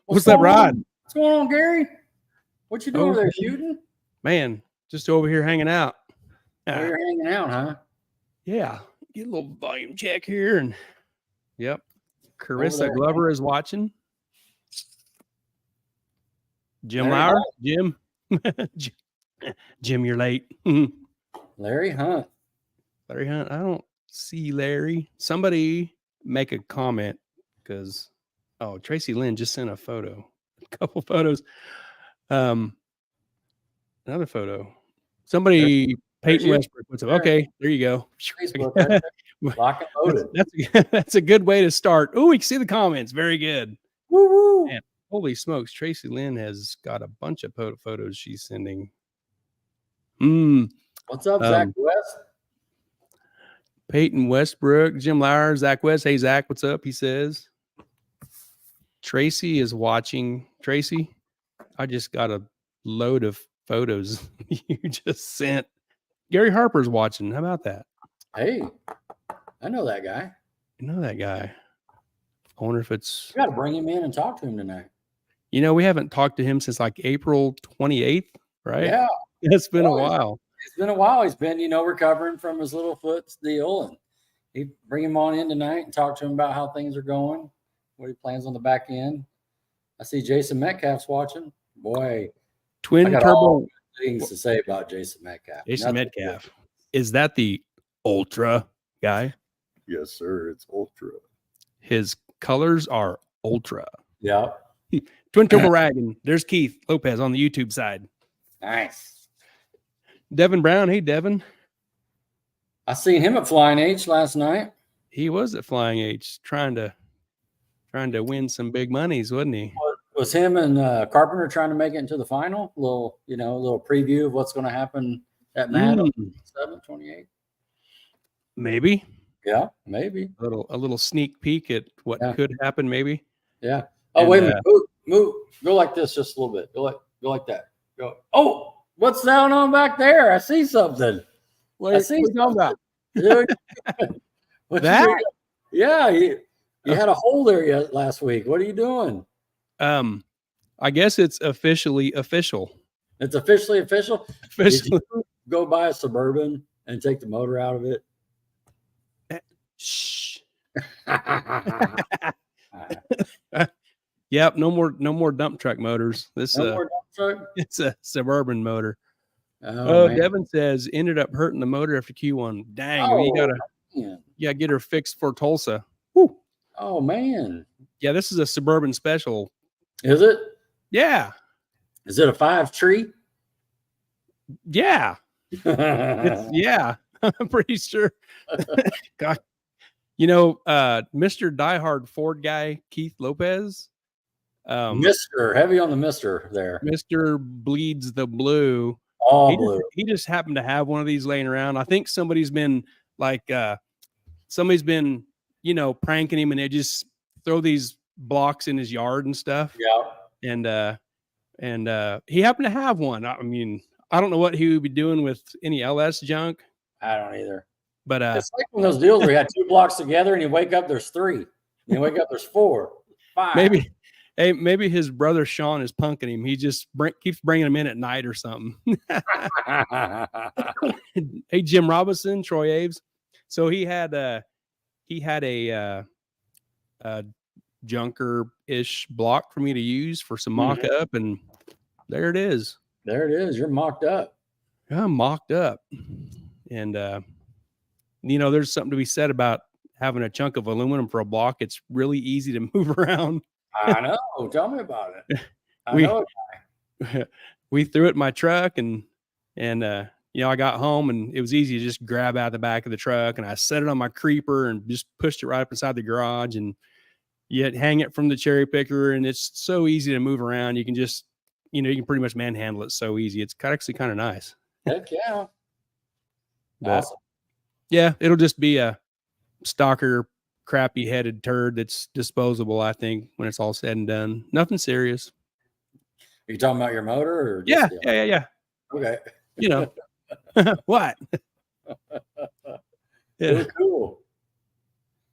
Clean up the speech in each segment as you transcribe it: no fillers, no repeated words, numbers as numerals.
What's up, Rod? What's going on, Gary? What you doing over there, shooting? Man, just over here hanging out. Oh, you're hanging out, huh? Yeah. Get a little volume check here. And yep. Carissa Glover is watching. Jim Lauer. Jim. Jim, you're late. Larry Hunt. Larry Hunt. I don't see Larry. Somebody make a comment because Tracy Lynn just sent a photo. A couple photos. Another photo. Somebody, Peyton Westbrook. What's up? Okay, there you go. Facebook, lock and loaded. That's a good way to start. Oh, we can see the comments. Very good. Woo woo. Man, holy smokes. Tracy Lynn has got a bunch of photos she's sending. What's up, Zach West? Peyton Westbrook, Jim Lauer, Zach West. Hey, Zach, what's up? He says. Tracy is watching. Tracy, I just got a load of photos you just sent. Gary Harper's watching. How about that? Hey, I know that guy. You know that guy. I wonder if it's... You got to bring him in and talk to him tonight. You know, we haven't talked to him since like April 28th, right? Yeah. It's been a while. It's been a while. He's been, recovering from his little foot deal. And he'd bring him on in tonight and talk to him about how things are going, what he plans on the back end. I see Jason Metcalf's watching. Boy, Twin turbo things to say about Jason Metcalf. Jason Metcalf. Is that the Ultra guy? Yes, sir. It's Ultra. His colors are Ultra. Yeah. Twin turbo wagon. There's Keith Lopez on the YouTube side. Nice. Devin Brown. Hey, Devin. I seen him at Flying H last night. He was at Flying H trying to win some big monies, wasn't he? Was him and Carpenter trying to make it into the final? A little preview of what's going to happen at Mad 7/28. Maybe. Yeah, maybe. A little sneak peek at what could happen, maybe. Yeah. Oh, wait a minute. Move. Go like this just a little bit. Go like that. Go. Oh, what's down on back there? I see something. I see something. That? Yeah, you had a hole there last week. What are you doing? I guess it's officially official. It's officially official. Officially. Did you go buy a Suburban and take the motor out of it? Shh. Yep. No more dump truck motors. This no more dump truck? It's a Suburban motor. Oh, Devin says ended up hurting the motor after Q1. Dang, you gotta get her fixed for Tulsa. Woo. Oh man. Yeah, this is a Suburban special. Is it? Yeah. Is it a 5-tree? Yeah. Yeah. I'm pretty sure. God. Mr. Diehard Ford guy, Keith Lopez. Mr. Heavy on the Mr. there. Mr. Bleeds the Blue. All blue. He just happened to have one of these laying around. I think somebody's been pranking him, and they just throw these blocks in his yard and stuff. Yeah. And he happened to have one. I mean, I don't know what he would be doing with any LS junk. I don't either. But it's like one of those deals where you had 2 blocks together and you wake up, there's 3. And you wake up, there's 4, 5. Maybe his brother Sean is punking him. He just keeps bringing him in at night or something. Hey, Jim Robinson, Troy Aves. So he had a junker-ish block for me to use for some mock-up, and there it is. There it is. You're mocked up. I'm mocked up. And, there's something to be said about having a chunk of aluminum for a block. It's really easy to move around. I know. Tell me about it. We threw it in my truck, and I got home, and it was easy to just grab out the back of the truck, and I set it on my creeper and just pushed it right up inside the garage, and yet hang it from the cherry picker, and it's so easy to move around. You can just, you can pretty much manhandle it so easy. It's actually kind of nice. Heck yeah. Awesome. Yeah, it'll just be a stalker, crappy headed turd that's disposable, I think, when it's all said and done. Nothing serious. Are you talking about your motor? Or yeah. Okay. What? Yeah. Cool.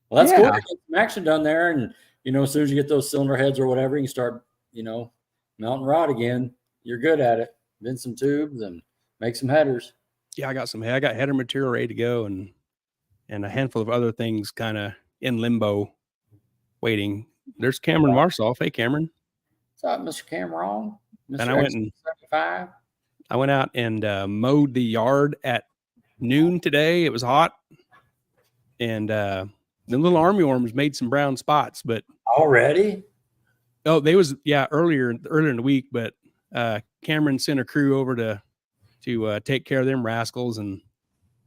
Well, that's cool. Get some action done there, and as soon as you get those cylinder heads or whatever, you can start mountain rod again. You're good at it. Bend some tubes and make some headers. Yeah, I got header material ready to go, and a handful of other things kind of in limbo, waiting. There's Cameron Marsoff. Hey, Cameron. What's up, Mr. Cameron? Mr. And I went out and mowed the yard at noon today. It was hot, and the little army worms made some brown spots. But already, earlier in the week. But Cameron sent a crew over to take care of them rascals, and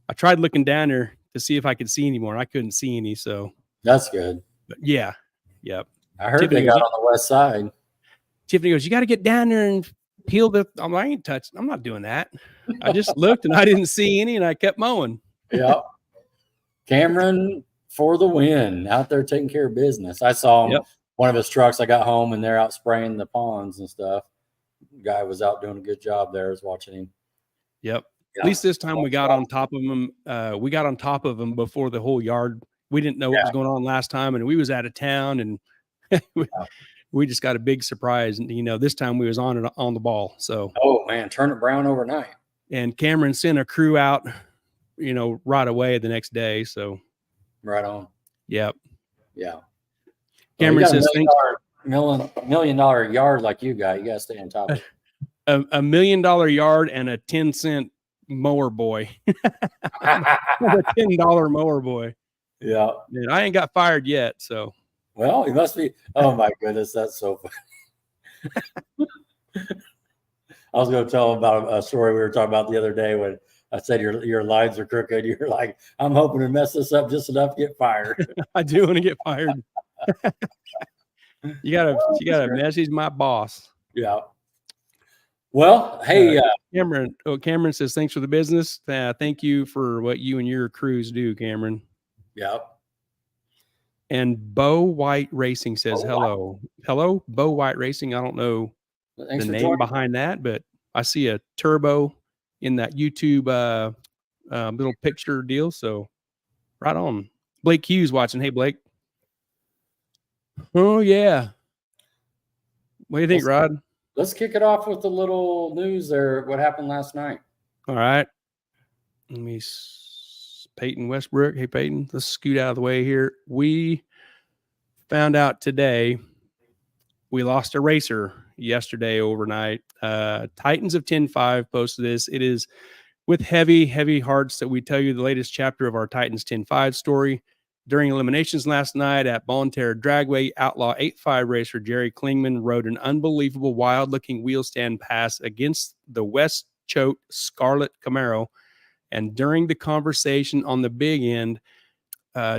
I tried looking down there to see if I could see any more, and I couldn't see any. So that's good. But yeah, yep. I heard Tiffany they got on the west side. Tiffany goes, "You got to get down there and peel the." I'm like, "I ain't touching. I'm not doing that." I just looked and I didn't see any, and I kept mowing. Yep. Cameron for the win, out there taking care of business. I saw him. Yep. One of his trucks. I got home and they're out spraying the ponds and stuff. The guy was out doing a good job there. I was watching him. Yep. At least this time we got on top of him. We got on top of him before the whole yard. We didn't know what was going on last time, and we was out of town, and we just got a big surprise. And this time we was on the ball. So oh man, turn it brown overnight. And Cameron sent a crew out, right away the next day. So right on. Yep. Yeah. Cameron says $1 million yard like you got. You got to stay on top of it. $1 million yard and a 10-cent mower boy. A $10 mower boy. Yeah. Man, I ain't got fired yet, so. Well, he must be. Oh my goodness, that's so funny. I was going to tell him about a story we were talking about the other day when I said your lines are crooked. You're like, I'm hoping to mess this up just enough to get fired. I do want to get fired. You gotta message my boss. Yeah. Well, hey, Cameron says, thanks for the business. Thank you for what you and your crews do, Cameron. Yeah. And Bo White Racing says, hello. Hello, Bo White Racing. I don't know the name behind that, but I see a turbo in that YouTube little picture deal. So right on. Blake Hughes watching. Hey, Blake. Oh, yeah. What do you think, Rod? Let's kick it off with a little news there. What happened last night? All right. Let me Peyton Westbrook. Hey, Peyton, let's scoot out of the way here. We found out today we lost a racer yesterday overnight. Titans of 10-5 posted this. It is with heavy, heavy hearts that we tell you the latest chapter of our Titans 10-5 story. During eliminations last night at America Dragway, Outlaw 8-5 racer Jerry Klingman rode an unbelievable wild-looking wheel stand pass against the West Choate Scarlet Camaro. And during the conversation on the big end,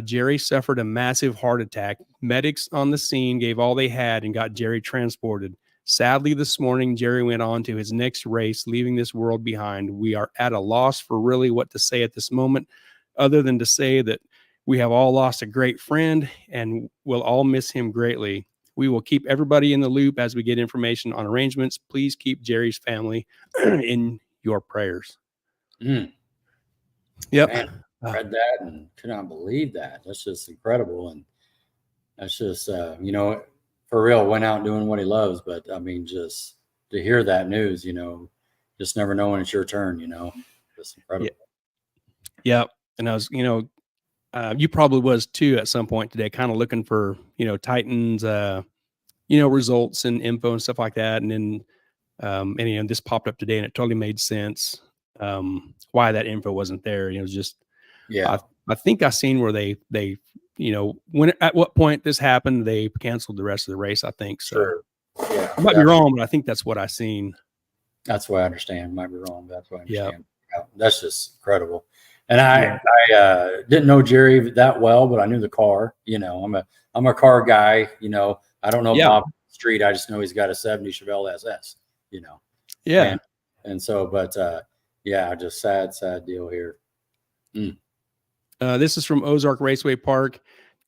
Jerry suffered a massive heart attack. Medics on the scene gave all they had and got Jerry transported. Sadly, this morning, Jerry went on to his next race, leaving this world behind. We are at a loss for really what to say at this moment, other than to say that we have all lost a great friend and we'll all miss him greatly. We will keep everybody in the loop as we get information on arrangements. Please keep Jerry's family in your prayers. Mm. Yep. Man, I read that and could not believe that. That's just incredible. And that's just, for real, went out doing what he loves. But I mean, just to hear that news, just never know when it's your turn, just incredible. Yeah. And I was, you probably was too at some point today, kind of looking for, Titans, results and info and stuff like that. And then, this popped up today and it totally made sense. Why that info wasn't there. It was just, I think I seen where they, when at what point this happened, they canceled the rest of the race, I think. So sure. Yeah. I might be wrong, but I think that's what I seen. That's what I understand. Might be wrong, but that's what I understand. Yeah. That's just incredible. And I didn't know Jerry that well, but I knew the car. I'm a car guy. I don't know Bob Street. I just know he's got a 70 Chevelle SS. Yeah. And so, but just sad deal here. Mm. This is from Ozark Raceway Park.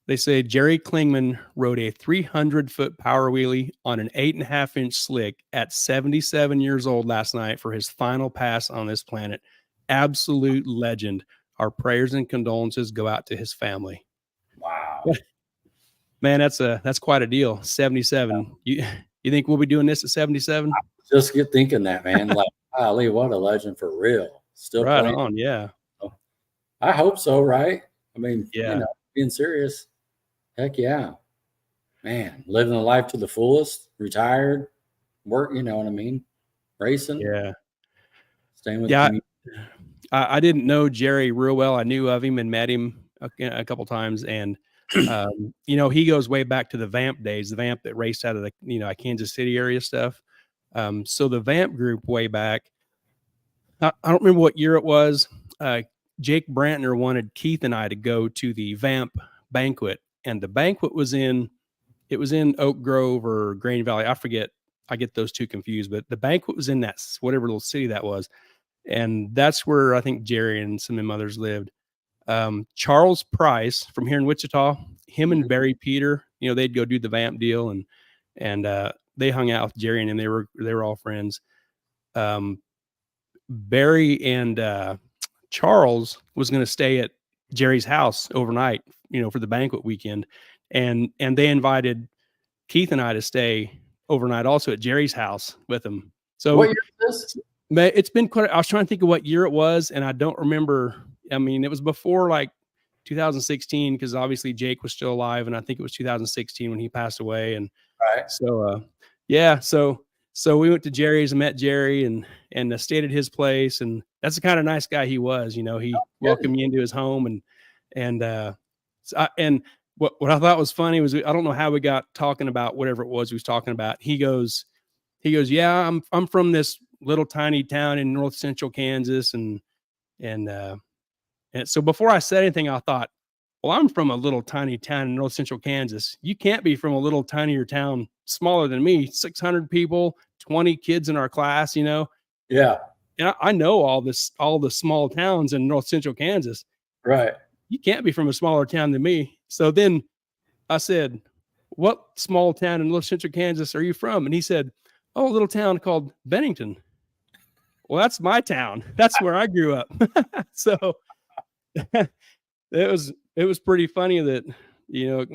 They say Jerry Klingman rode a 300-foot power wheelie on an 8.5-inch slick at 77 years old last night for his final pass on this planet. Absolute legend. Our prayers and condolences go out to his family. Wow. Man, that's quite a deal. 77. You think we'll be doing this at 77? Just get thinking that, man. Like, golly, what a legend for real. Still Right playing. on, yeah. I hope so, right? I mean, Yeah. you know, being serious. Heck yeah. Man, living the life to the fullest, retired, work, you know what I mean? Racing, Yeah. staying with Yeah. the community. I didn't know Jerry real well. I knew of him and met him a couple times. And, you know, he goes way back to the Vamp days, the Vamp that raced out of the, you know, Kansas City area stuff. So the Vamp group way back, I don't remember what year it was. Jake Brantner wanted Keith and I to go to the Vamp banquet, and the banquet was in Oak Grove or Green Valley. I forget. I get those two confused, but the banquet was in that whatever little city that was. And that's where I think Jerry and some of them others lived. Charles Price from here in Wichita, him and Barry Peter, you know, they'd go do the Vamp deal, and they hung out with Jerry, and they were all friends. Barry and Charles was going to stay at Jerry's house overnight, you know, for the banquet weekend, and they invited Keith and I to stay overnight also at Jerry's house with them. So What year is this? it's been quite. I was trying to think of what year it was, and I don't remember. I mean, it was before like 2016 because obviously Jake was still alive, and I think it was 2016 when he passed away. And Right. so, yeah, so we went to Jerry's and met Jerry and stayed at his place, and that's the kind of nice guy he was. You know, he welcomed me into his home, and what I thought was funny was I don't know how we got talking about whatever it was he was talking about. He goes, yeah, I'm from this little tiny town in north central Kansas, and so before I said anything, I thought, well, I'm from a little tiny town in north central Kansas. You can't be from a little tinier town smaller than me. 600 people, 20 kids in our class, you know. Yeah. And I know all the small towns in north central Kansas. Right. You can't be from a smaller town than me. So then I said, what small town in north central Kansas are you from? And he said, oh, a little town called Bennington. Well, that's my town. That's where I grew up. So it was pretty funny that, you know,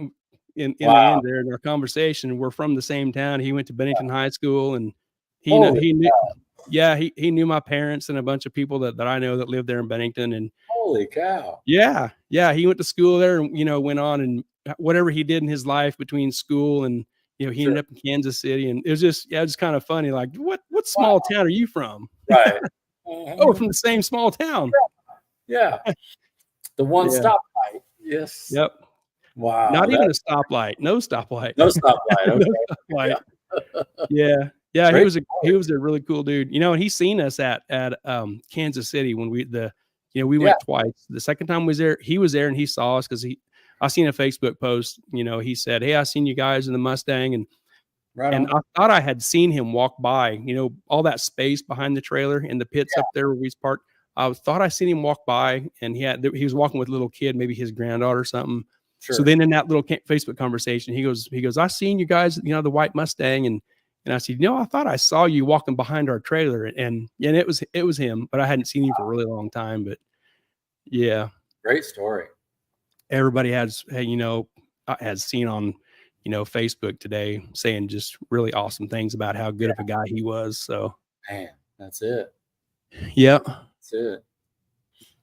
in the end there in our conversation, we're from the same town. He went to Bennington High School, and he knew my parents and a bunch of people that I know that lived there in Bennington. And holy cow. Yeah. He went to school there and, you know, went on and whatever he did in his life between school and, you know, he ended up in Kansas City, and it was just kind of funny. Like, what small town are you from? Right. Oh, we're from the same small town. Yeah. The one stoplight. Yes. Yep. Wow. Not even a stoplight. No stoplight. No stoplight. Okay. No stoplight. Yeah. He was a really cool dude. You know, and he's seen us at Kansas City when we went twice. The second time he was there and he saw us because I seen a Facebook post, you know, he said, hey, I seen you guys in the Mustang. And I thought I had seen him walk by, you know, all that space behind the trailer in the pits up there where we parked. I thought I seen him walk by, and he was walking with a little kid, maybe his granddaughter or something. Sure. So then in that little Facebook conversation, he goes, I seen you guys, you know, the white Mustang. And I said, you know, I thought I saw you walking behind our trailer, and it was him, but I hadn't seen him for a really long time. But yeah. Great story. Everybody has seen on, you know, Facebook today saying just really awesome things about how good of a guy he was. So, man, that's it. Yep. That's it.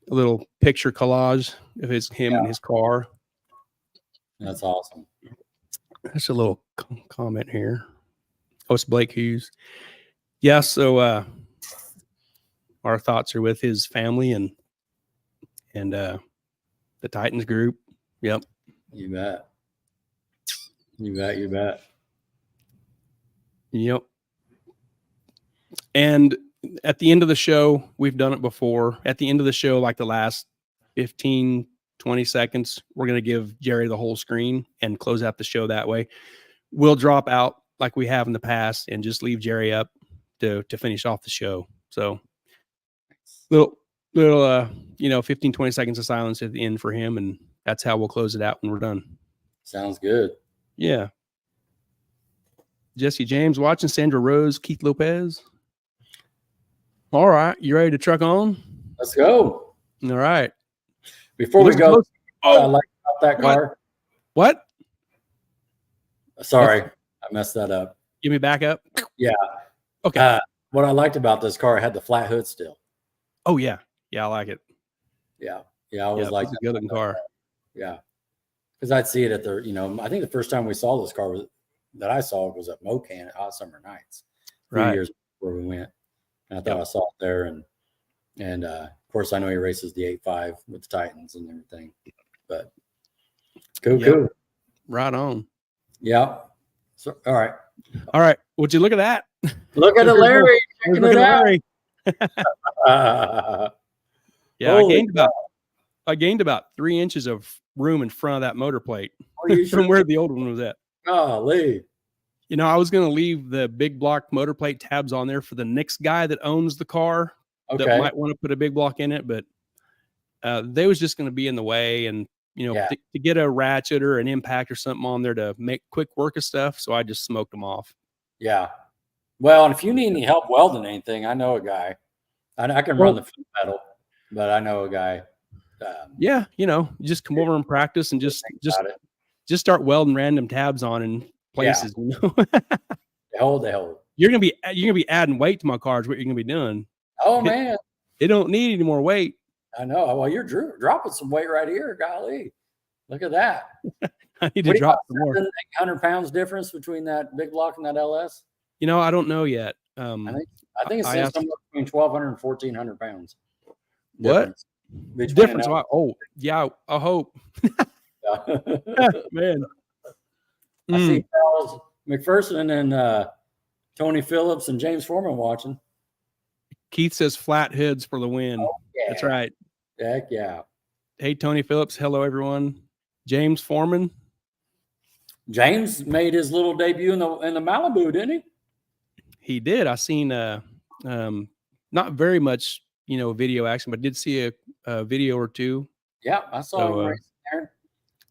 A little picture collage of him in his car. That's awesome. That's a little comment here. Oh, it's Blake Hughes. Yeah. So, our thoughts are with his family and the Titans group. Yep. You bet. You bet. Yep. And at the end of the show, we've done it before. At the end of the show, like the last 15, 20 seconds, we're going to give Jerry the whole screen and close out the show that way. We'll drop out like we have in the past and just leave Jerry up to finish off the show. So little 15, 20 seconds of silence at the end for him, and that's how we'll close it out when we're done. Sounds good. Yeah. Jesse James watching, Sandra Rose, Keith Lopez. All right. You ready to truck on? Let's go. All right. Before we go, I like about that car. What? Sorry, I messed that up. Give me back up. Yeah. Okay. What I liked about this car, it had the flat hood still. Oh yeah. Yeah, I like it. Yeah. Yeah. I was Yeah, like, it's a good looking car. yeah. Because I'd see it at the, you know, I think the first time we saw this car that I saw was at Mocan at Hot Summer Nights. A few Right. years before we went. And I thought I saw it there. And of course, I know he races the 8.5 with the Titans and everything. But cool. Right on. Yeah. So, all right. All right. Would you look at that? Look at it, Larry. Checking it out. Larry. Yeah, I gained about 3 inches of room in front of that motor plate from where the old one was at. Golly. You know, I was going to leave the big block motor plate tabs on there for the next guy that owns the car that might want to put a big block in it, but they was just going to be in the way, and you know, to get a ratchet or an impact or something on there to make quick work of stuff, so I just smoked them off. Yeah. Well, and if you need any help welding anything, I know a guy. I can run the foot pedal, but I know a guy. Yeah, you know, just come over and practice and just start welding random tabs on in places. You know, they hold. You're gonna be adding weight to my car is what you're gonna be doing. Oh man, it don't need any more weight. I know. Well, you're dropping some weight right here. Golly, look at that. I need to drop some more. 800 pounds difference between that big block and that LS. You know, I don't know yet. I think it's somewhere between 1,200 and 1,400 pounds. What? Difference? Oh, yeah. I hope. Man. I see Charles McPherson and Tony Phillips and James Foreman watching. Keith says flat hoods for the win. Oh, yeah. That's right. Heck yeah. Hey, Tony Phillips. Hello, everyone. James Foreman. James made his little debut in the Malibu, didn't he? He did. I seen not very much, you know, video action, but did see a video or two. Yeah, I saw him racing there.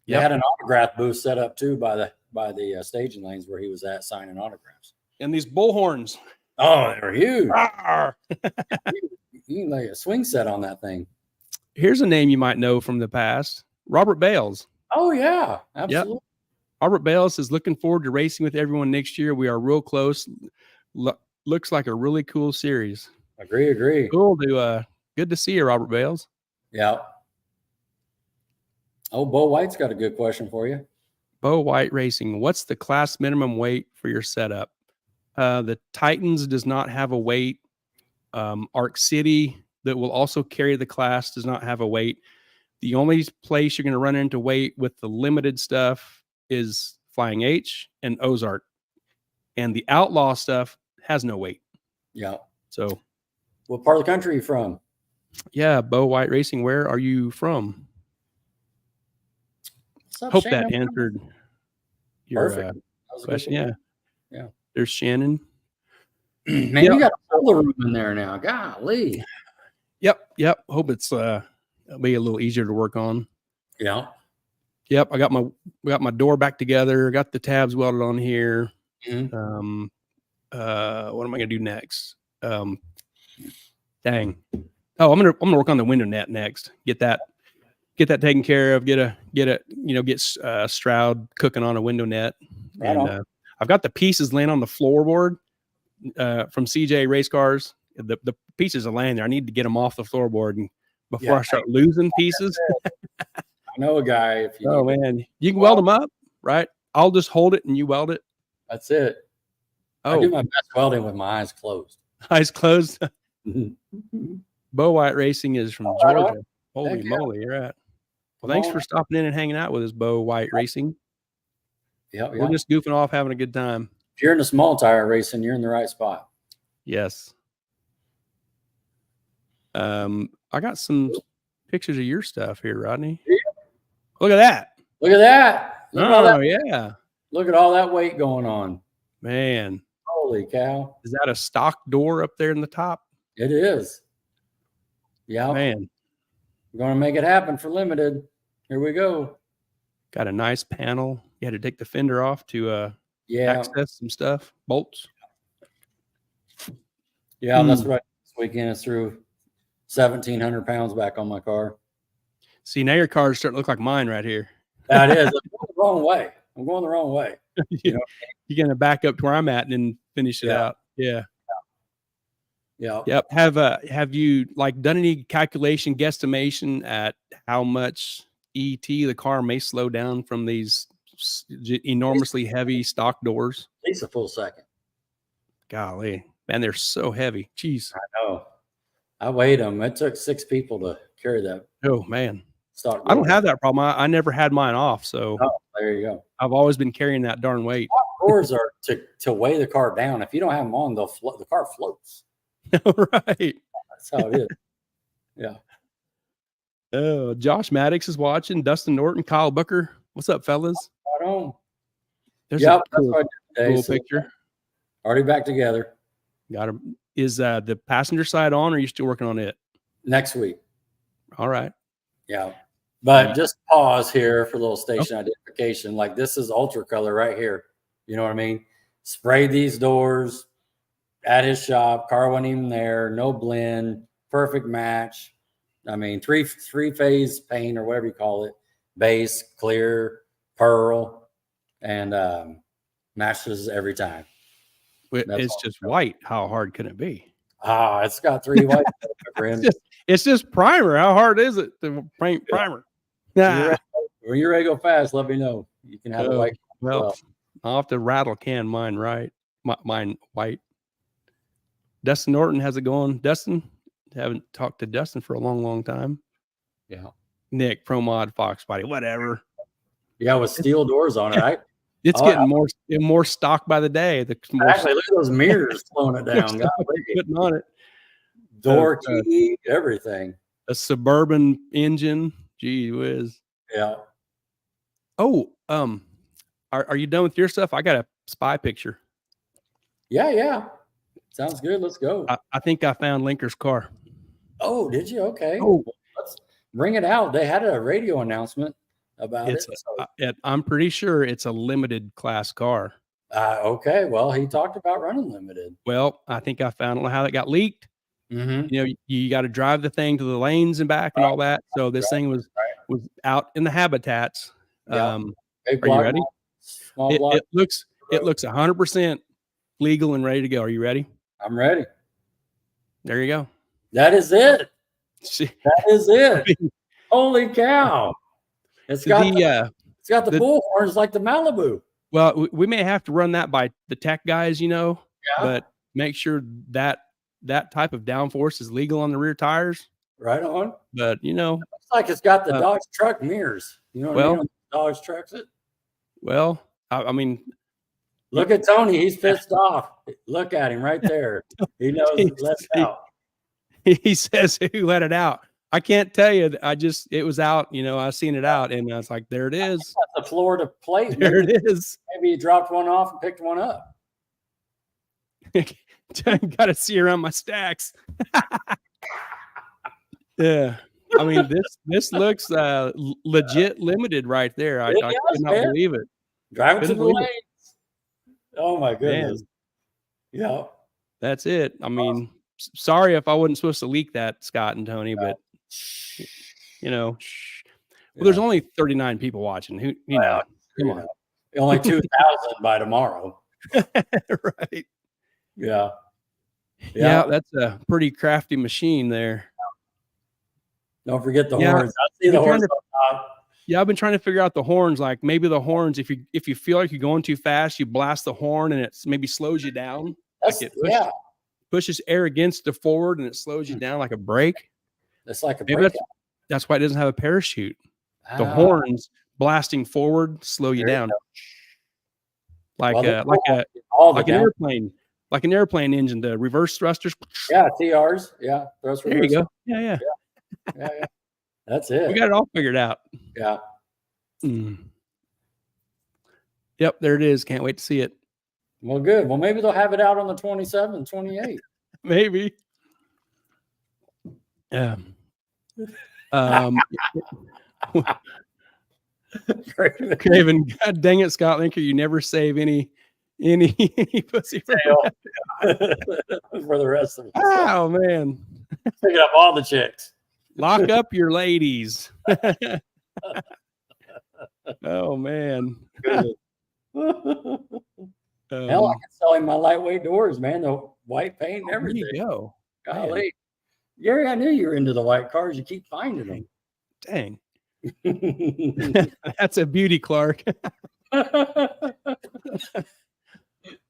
They had an autograph booth set up too by the staging lanes where he was at signing autographs. And these bullhorns. Oh, they're huge. You can lay a swing set on that thing. Here's a name you might know from the past. Robert Bales. Oh yeah, absolutely. Yep. Robert Bales is looking forward to racing with everyone next year. We are real close. Looks like a really cool series. Agree. Cool to good to see you, Robert Bales. Yeah. Oh, Bo White's got a good question for you. Bo White Racing. What's the class minimum weight for your setup? The Titans does not have a weight. Arc City, that will also carry the class, does not have a weight. The only place you're going to run into weight with the limited stuff is Flying H and Ozark. And the Outlaw stuff has no weight. Yeah. So what part of the country are you from? Yeah, Bo White Racing. Where are you from? Hope Shannon? that answered your question. Yeah. There's Shannon. Man, you got all the room in there now. Golly. Yep. Hope it's it'll be a little easier to work on. Yeah. Yep. I got my door back together. Got the tabs welded on here. Mm-hmm. What am I gonna do next? Dang. Oh, I'm gonna work on the window net next. Get that taken care of. Get Stroud cooking on a window net. Right on. I've got the pieces laying on the floorboard from CJ Race Cars. The pieces are laying there. I need to get them off the floorboard and before I start losing pieces. I know a guy. If you man, you can weld them up, right? I'll just hold it and you weld it. That's it. I do my best welding with my eyes closed. Eyes closed. Bo White Racing is from Georgia. Holy moly, you're at. Well, thanks for stopping in and hanging out with us, Bo White Racing. Yeah, we're just goofing off, having a good time. If you're in a small tire racing, you're in the right spot. Yes. I got some pictures of your stuff here, Rodney. Yeah. Look at that. Look at that. Yeah. Look at all that weight going on. Man. Holy cow. Is that a stock door up there in the top? It is. Yeah. Man. We're going to make it happen for limited. Here we go. Got a nice panel. You had to take the fender off to access some stuff. Bolts. Yeah, that's right. This weekend is through 1,700 pounds back on my car. See, now your car is starting to look like mine right here. That is. It's going the wrong way. I'm going the wrong way. You know? You're gonna back up to where I'm at and then finish it Yeah. out. Yeah. Yeah. Yep. Have you like done any calculation guesstimation at how much ET the car may slow down from these enormously heavy stock doors? At least a full second. Golly, man, they're so heavy. Jeez. I know. I weighed them. It took 6 people to carry that Oh man, stock. I don't have that problem. I never had mine off, so Oh, there you go. I've always been carrying that darn weight. Doors are to weigh the car down. If you don't have them on, the car floats. Right. That's how it is. Yeah. Oh, Josh Maddox is watching. Dustin Norton, Kyle Booker. What's up, fellas? Right on. There's Yeah, a that's cool, what I did today. cool So picture. already back together. Got him. Is the passenger side on, or are you still working on it? Next week. All right. Yeah. But just pause here for a little station identification. Like this is ultra color right here. You know what I mean? Sprayed these doors at his shop. Car wasn't even there. No blend. Perfect match. I mean, three phase paint or whatever you call it. Base, clear, pearl, and matches every time. It's just white. How hard can it be? It's got 3 white. It's just primer. How hard is it to paint primer? When you're ready to go fast, let me know. You can have a white. Well, I'll have to rattle can mine right. Mine white. Dustin Norton, how's it going? Dustin, haven't talked to Dustin for a long, long time. Yeah. Nick, Pro Mod, Fox Body, whatever. Yeah, with steel doors on it. It's getting more stock by the day. Actually, look at those mirrors slowing it down. Putting on it. Door key, everything. A Suburban engine. Gee whiz. Yeah. Oh, are you done with your stuff? I got a spy picture. Yeah. Sounds good. Let's go. I think I found Linker's car. Oh, did you? Okay. Oh, let's bring it out. They had a radio announcement about it. I'm pretty sure it's a limited class car. Okay. Well, he talked about running limited. Well, I think I found how that got leaked. Mm-hmm. You know, you got to drive the thing to the lanes and back and all that. So this thing was out in the habitats. Yeah. Are you ready? It looks 100% legal and ready to go. Are you ready? I'm ready. There you go. That is it. See, that is it. Holy cow! It's got the bullhorns like the Malibu. Well, we may have to run that by the tech guys, but make sure that type of downforce is legal on the rear tires. Right on. But it looks like it's got the Dodge truck mirrors. You know what I mean? Dodge trucks it. Well, I mean, look at Tony. He's pissed off. Look at him right there. He knows it's let out. He says, "Who let it out?" I can't tell you. It was out. I seen it out, and I was like, "There it is." The Florida plate. There it is. Maybe he dropped one off and picked one up. Got to see around my stacks. Yeah, I mean this looks legit limited right there. I cannot believe it. Driving to the lanes. Oh my goodness. Man. Yeah, that's it. I mean, sorry if I wasn't supposed to leak that, Scott and Tony, but there's only 39 people watching. Who come on, only 2,000 by tomorrow. Right. Yeah, that's a pretty crafty machine there. Don't forget the horns. I see the horns on top. Yeah, I've been trying to figure out the horns. Like maybe the horns, if you feel like you're going too fast, you blast the horn and it maybe slows you down. Pushes air against the forward and it slows you down like a brake. That's like a brake. That's why it doesn't have a parachute. The horns blasting forward slow you down. Like an airplane. Like an airplane engine, the reverse thrusters. Yeah, TRs. Yeah, thrust there you go. Yeah. That's it. We got it all figured out. Yeah. Yep, there it is. Can't wait to see it. Well, good. Well, maybe they'll have it out on the 27th, 28th. Maybe. Yeah. Craven, God dang it, Scott Linker, you never save any pussy for the rest of us. Oh man. Picking up all the chicks. Lock up your ladies. Oh man. Good. Hell, I can sell him my lightweight doors, man. The white paint and There everything. you go. Man, Golly. Gary, I knew you were into the white cars. You keep finding them. dang. That's a beauty, Clark. I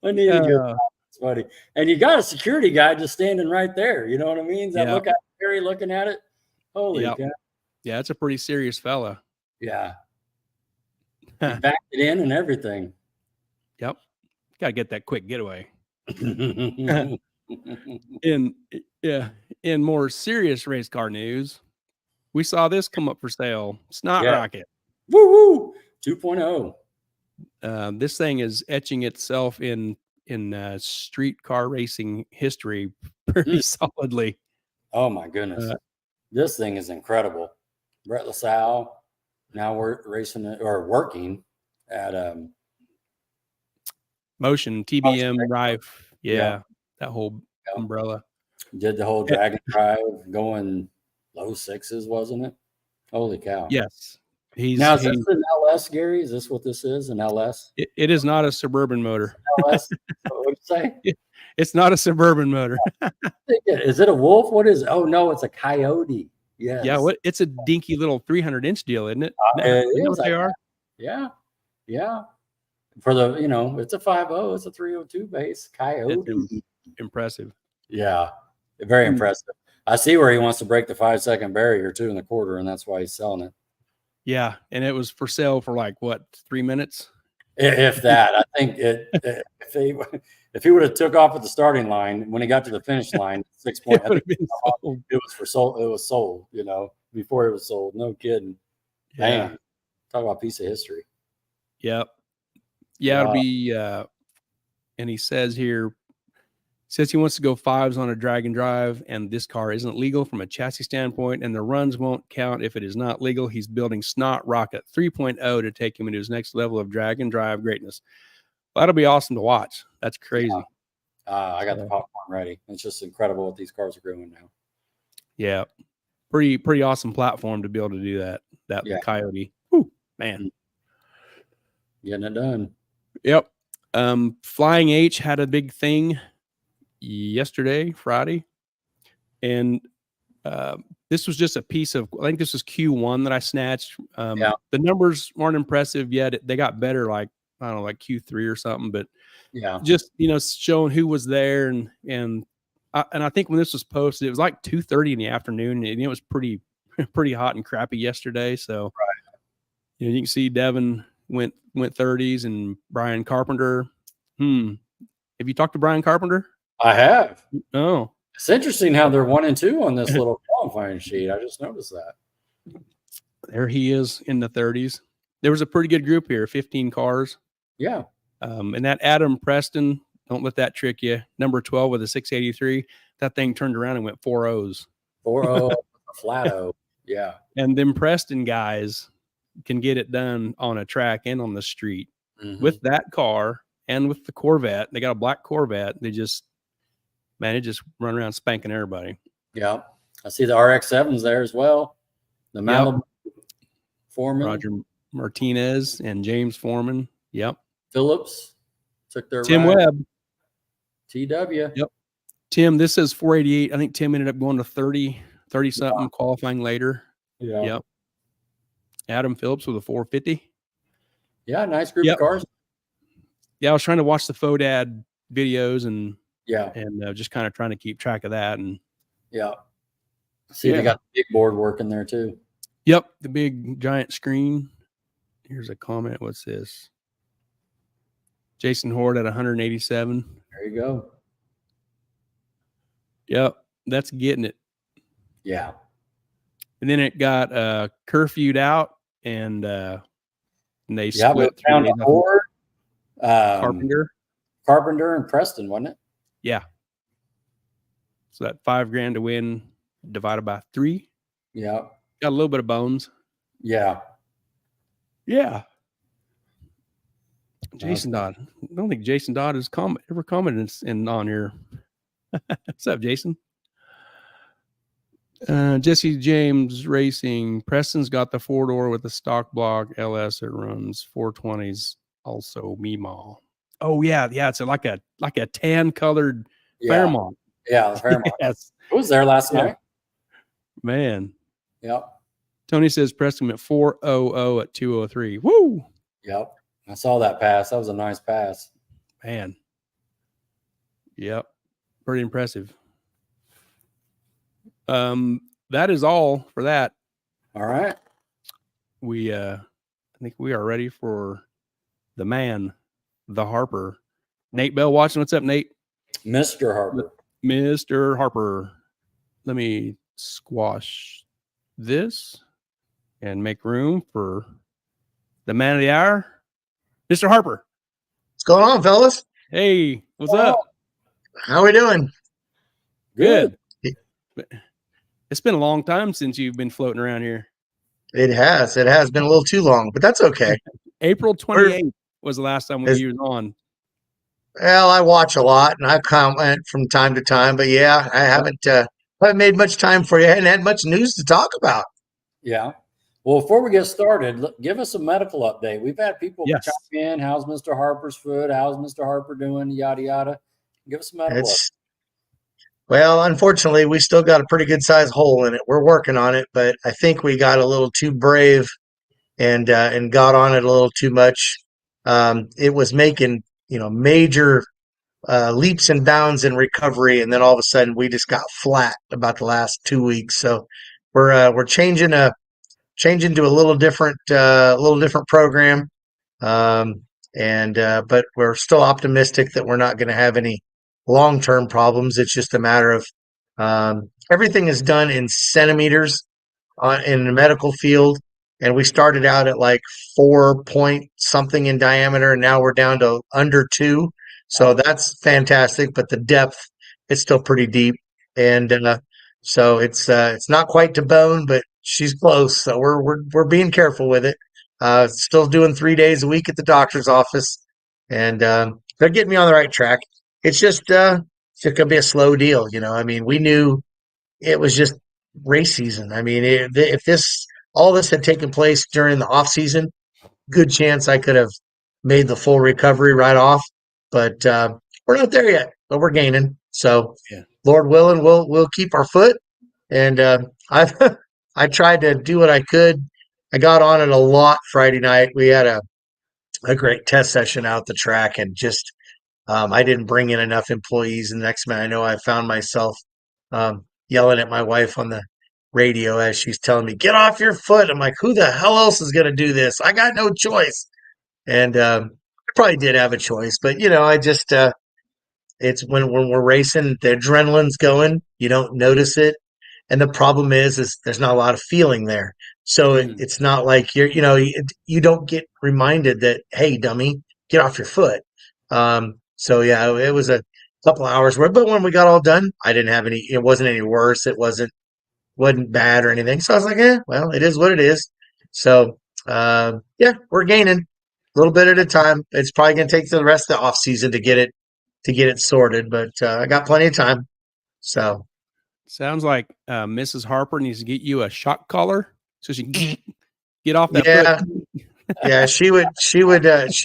need to get it's funny. And you got a security guy just standing right there. You know what I mean? That look at Gary looking at it. Holy cow. Yeah, it's a pretty serious fella. Yeah. He backed it in and everything. Yep. Got to get that quick getaway. In more serious race car news, we saw this come up for sale. Snot Rocket. Woo woo 2.0. This thing is etching itself in street car racing history pretty solidly. Oh my goodness. This thing is incredible. Brett LaSalle now we're racing it or working at Motion TBM Rife. Yeah, that whole umbrella. Did the whole Dragon Drive going low sixes, wasn't it? Holy cow. Yes. Is this an LS, Gary? Is this what this is? An LS? It is not a Suburban motor. LS? What would you say? It's not a Suburban motor. Is it a Wolf? What is it? Oh no, it's a Coyote. Yes. Yeah, it's a dinky little 300-inch deal, isn't it? It what they are? Yeah. Yeah. For the, it's a 5.0, it's a 302 base Coyote. Impressive. Yeah. Very impressive. I see where he wants to break the 5-second barrier too in the quarter, and that's why he's selling it. Yeah, and it was for sale for like what, 3 minutes? If that. I think if he would have took off at the starting line when he got to the finish line, 6 points, it was sold, before it was sold. No kidding. Yeah. Man, talk about a piece of history. Yep. Yeah, it'll be and he says here, he wants to go 5s on a drag and drive, and this car isn't legal from a chassis standpoint, and the runs won't count if it is not legal. He's building Snot Rocket 3.0 to take him into his next level of drag and drive greatness. That'll be awesome to watch. That's crazy. Yeah. I got the popcorn ready. It's just incredible what these cars are doing now. Yeah. Pretty awesome platform to be able to do that. Coyote. Whew, man. Getting it done. Yep. Flying H had a big thing yesterday, Friday, and this was just a piece of, I think this was Q1 that I snatched. The numbers weren't impressive yet. They got better, like, I don't know, like Q3 or something, but just showing who was there, and I think when this was posted, it was like 2:30 in the afternoon, and it was pretty hot and crappy yesterday. So you can see Devin went 30s, and Brian Carpenter. Have you talked to Brian Carpenter? I have. Oh, it's interesting how they're 1 and 2 on this little qualifying sheet. I just noticed that. There he is in the 30s. There was a pretty good group here, 15 cars. Yeah. And that Adam Preston, don't let that trick you. Number 12 with a 683. That thing turned around and went 4.0s. 4.0, flat O. Yeah. And them Preston guys can get it done on a track and on the street with that car and with the Corvette. They got a black Corvette. They just run around spanking everybody. Yeah. I see the RX-7s there as well. The Malibu Foreman. Roger Martinez and James Foreman. Yep. Phillips took their Tim ride. Webb. TW. Yep. Tim, this says 488. I think Tim ended up going to 30 something qualifying later. Yeah. Yep. Adam Phillips with a 450. Yeah, nice group of cars. Yeah, I was trying to watch the FODAD videos and just kind of trying to keep track of that. And see, they got the big board working there too. Yep, the big giant screen. Here's a comment. What's this? Jason Horde at 187. There you go. Yep, that's getting it. Yeah. And then it got curfewed out, and they split down to Horde, Carpenter and Preston, wasn't it? Yeah. So that $5,000 to win divided by 3. Yeah. Got a little bit of bones. Yeah. Yeah. Jason Dodd. I don't think Jason Dodd has ever commented on here. What's up, Jason? Jesse James Racing. Preston's got the 4-door with the stock block LS. It runs 420s. Also, Meemaw. Oh yeah, it's like a tan colored Fairmont. Yeah, the Fairmont. Yes, It was there last night. man. Yep. Tony says pressed him at 4:00 at 2:03. Woo, Yep. I saw that pass. That was a nice pass. man. Yep, pretty impressive. That is all for that. All right. We I think we are ready for the man, the Harper. Nate Bell watching. What's up, Nate? Mr. Harper. Mr. Harper. Let me squash this and make room for the man of the hour, Mr. Harper. What's going on, fellas? Hey, what's up? How we doing? Good. It's been a long time since you've been floating around here. It has been a little too long, but that's okay. April 28th was the last time we were on. Well, I watch a lot and I comment from time to time, but yeah, I haven't made much time for you. I hadn't had much news to talk about. Yeah. Well, before we get started, give us a medical update. We've had people chime in. How's Mr. Harper's foot? How's Mr. Harper doing? Yada, yada. Give us a medical update. Well, unfortunately, we still got a pretty good sized hole in it. We're working on it, but I think we got a little too brave and got on it a little too much. It was making, major leaps and bounds in recovery, and then all of a sudden we just got flat about the last 2 weeks. So we're changing to a little different program, but we're still optimistic that we're not going to have any long-term problems. It's just a matter of everything is done in centimeters in the medical field, and we started out at like 4 point something in diameter, and now we're down to under 2. So that's fantastic, but the depth is still pretty deep, and so it's not quite to bone, but she's close. So we're being careful with it. Still doing 3 days a week at the doctor's office, and they're getting me on the right track. It's just it's going to be a slow deal, I mean, we knew it was just race season. I mean, if all this had taken place during the off season, good chance I could have made the full recovery right off. But we're not there yet, but we're gaining. So, Lord willing, we'll keep our foot. And I tried to do what I could. I got on it a lot Friday night. We had a great test session out the track, and just I didn't bring in enough employees. And the next minute, I know I found myself yelling at my wife on the radio as she's telling me, "Get off your foot." I'm like, who the hell else is going to do this? I got no choice. And I probably did have a choice, but I just it's when we're racing, the adrenaline's going. You don't notice it, and the problem is there's not a lot of feeling there. So it's not like you don't get reminded that, hey, dummy, get off your foot. So yeah, it was a couple of hours worth, but when we got all done, I didn't have any. It wasn't any worse. It wasn't bad or anything. So I was like, well, it is what it is. So yeah, we're gaining a little bit at a time. It's probably going to take the rest of the off season to get it sorted, but I got plenty of time. So sounds like Mrs. Harper needs to get you a shock collar so she can get off that foot. Yeah, she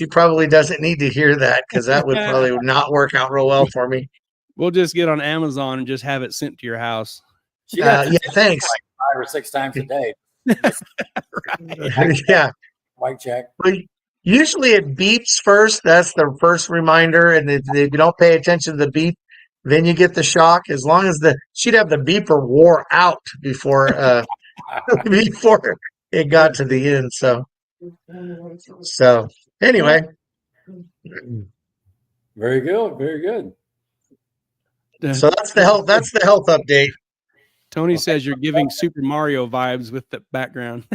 probably doesn't need to hear that, because that would probably not work out real well for me. We'll just get on Amazon and just have it sent to your house. Yeah, thanks. Like 5 or 6 times a day. Yeah. White check. Usually it beeps first. That's the first reminder. And if you don't pay attention to the beep, then you get the shock. As long as she'd have the beeper wore out before before it got to the end. So anyway. Very good. Very good. So that's the health update. Tony says you're giving Super Mario vibes with the background.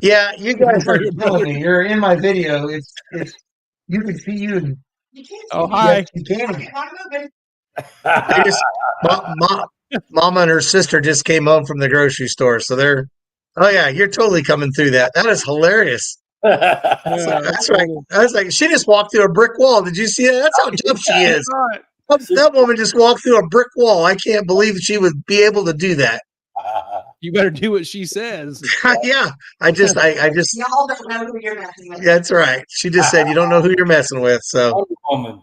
Yeah, you guys are telling me. You're in my video. It's you can see you. Oh, hi. Yes, you can. Mama and her sister just came home from the grocery store, so they're. Oh yeah, you're totally coming through that. That is hilarious. That's right. I was like, she just walked through a brick wall. Did you see that? That's how tough she is. That woman just walked through a brick wall. I can't believe she would be able to do that. You better do what she says. Yeah, I just Y'all don't know who you're messing with. that's right. She just said you don't know who you're messing with, so Wonder Woman.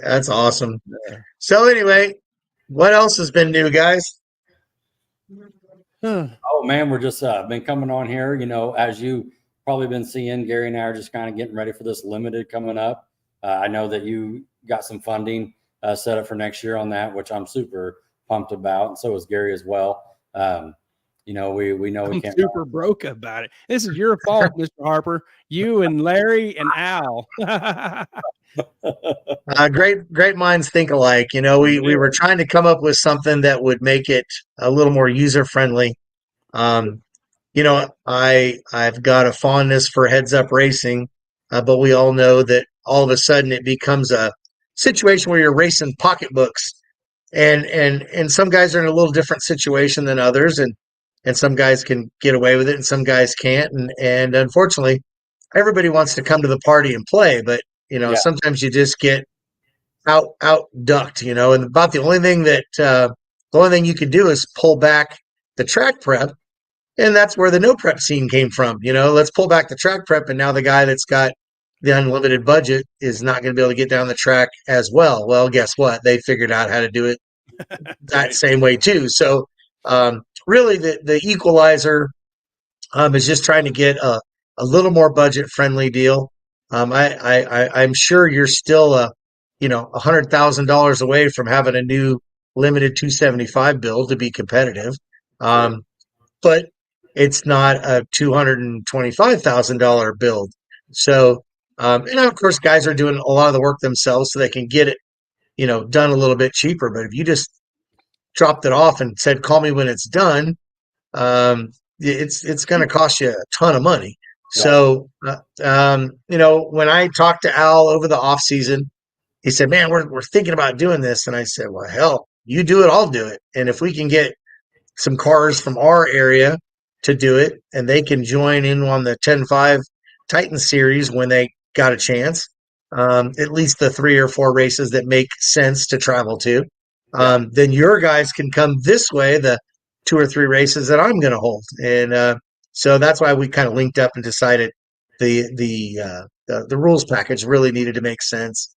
that's awesome. Yeah. So anyway, what else has been new, guys? Oh man, we're just been coming on here. You know, as you probably been seeing, Gary and I are just kind of getting ready for this limited coming up. I know that you got some funding set up for next year on that, which I'm super pumped about, and so is Gary as well. You know, we know we I'm can't. super broke about it. This is your fault, Mr. Harper. You and Larry and Al. Great minds think alike. You know, we were trying to come up with something that would make it a little more user friendly. You know, I've got a fondness for heads up racing, but we all know that all of a sudden it becomes a situation where you're racing pocketbooks, and some guys are in a little different situation than others, and some guys can get away with it, and some guys can't, and unfortunately, everybody wants to come to the party and play, but you know, Yeah. sometimes you just get out ducked, you know, and about the only thing you could do is pull back the track prep. And that's where the no prep scene came from. You know, let's pull back the track prep. And now the guy that's got the unlimited budget is not going to be able to get down the track as well. Well, guess what? They figured out how to do it that same way too. So really the equalizer is just trying to get a little more budget friendly deal. I'm sure you're still $100,000 away from having a new limited 275 build to be competitive. But it's not a $225,000 build. So, and of course, guys are doing a lot of the work themselves so they can get it, you know, done a little bit cheaper. But if you just dropped it off and said, "Call me when it's done," it's going to cost you a ton of money. Yeah. So, you know, when I talked to Al over the off season, he said, "Man, we're thinking about doing this," and I said, "Well, hell, you do it, I'll do it, and if we can get some cars from our area to do it, and they can join in on the 10-5 Titan series when they got a chance. At least the 3 or 4 races that make sense to travel to. Then your guys can come this way, the 2 or 3 races that I'm going to hold. And so that's why we kind of linked up and decided the rules package really needed to make sense.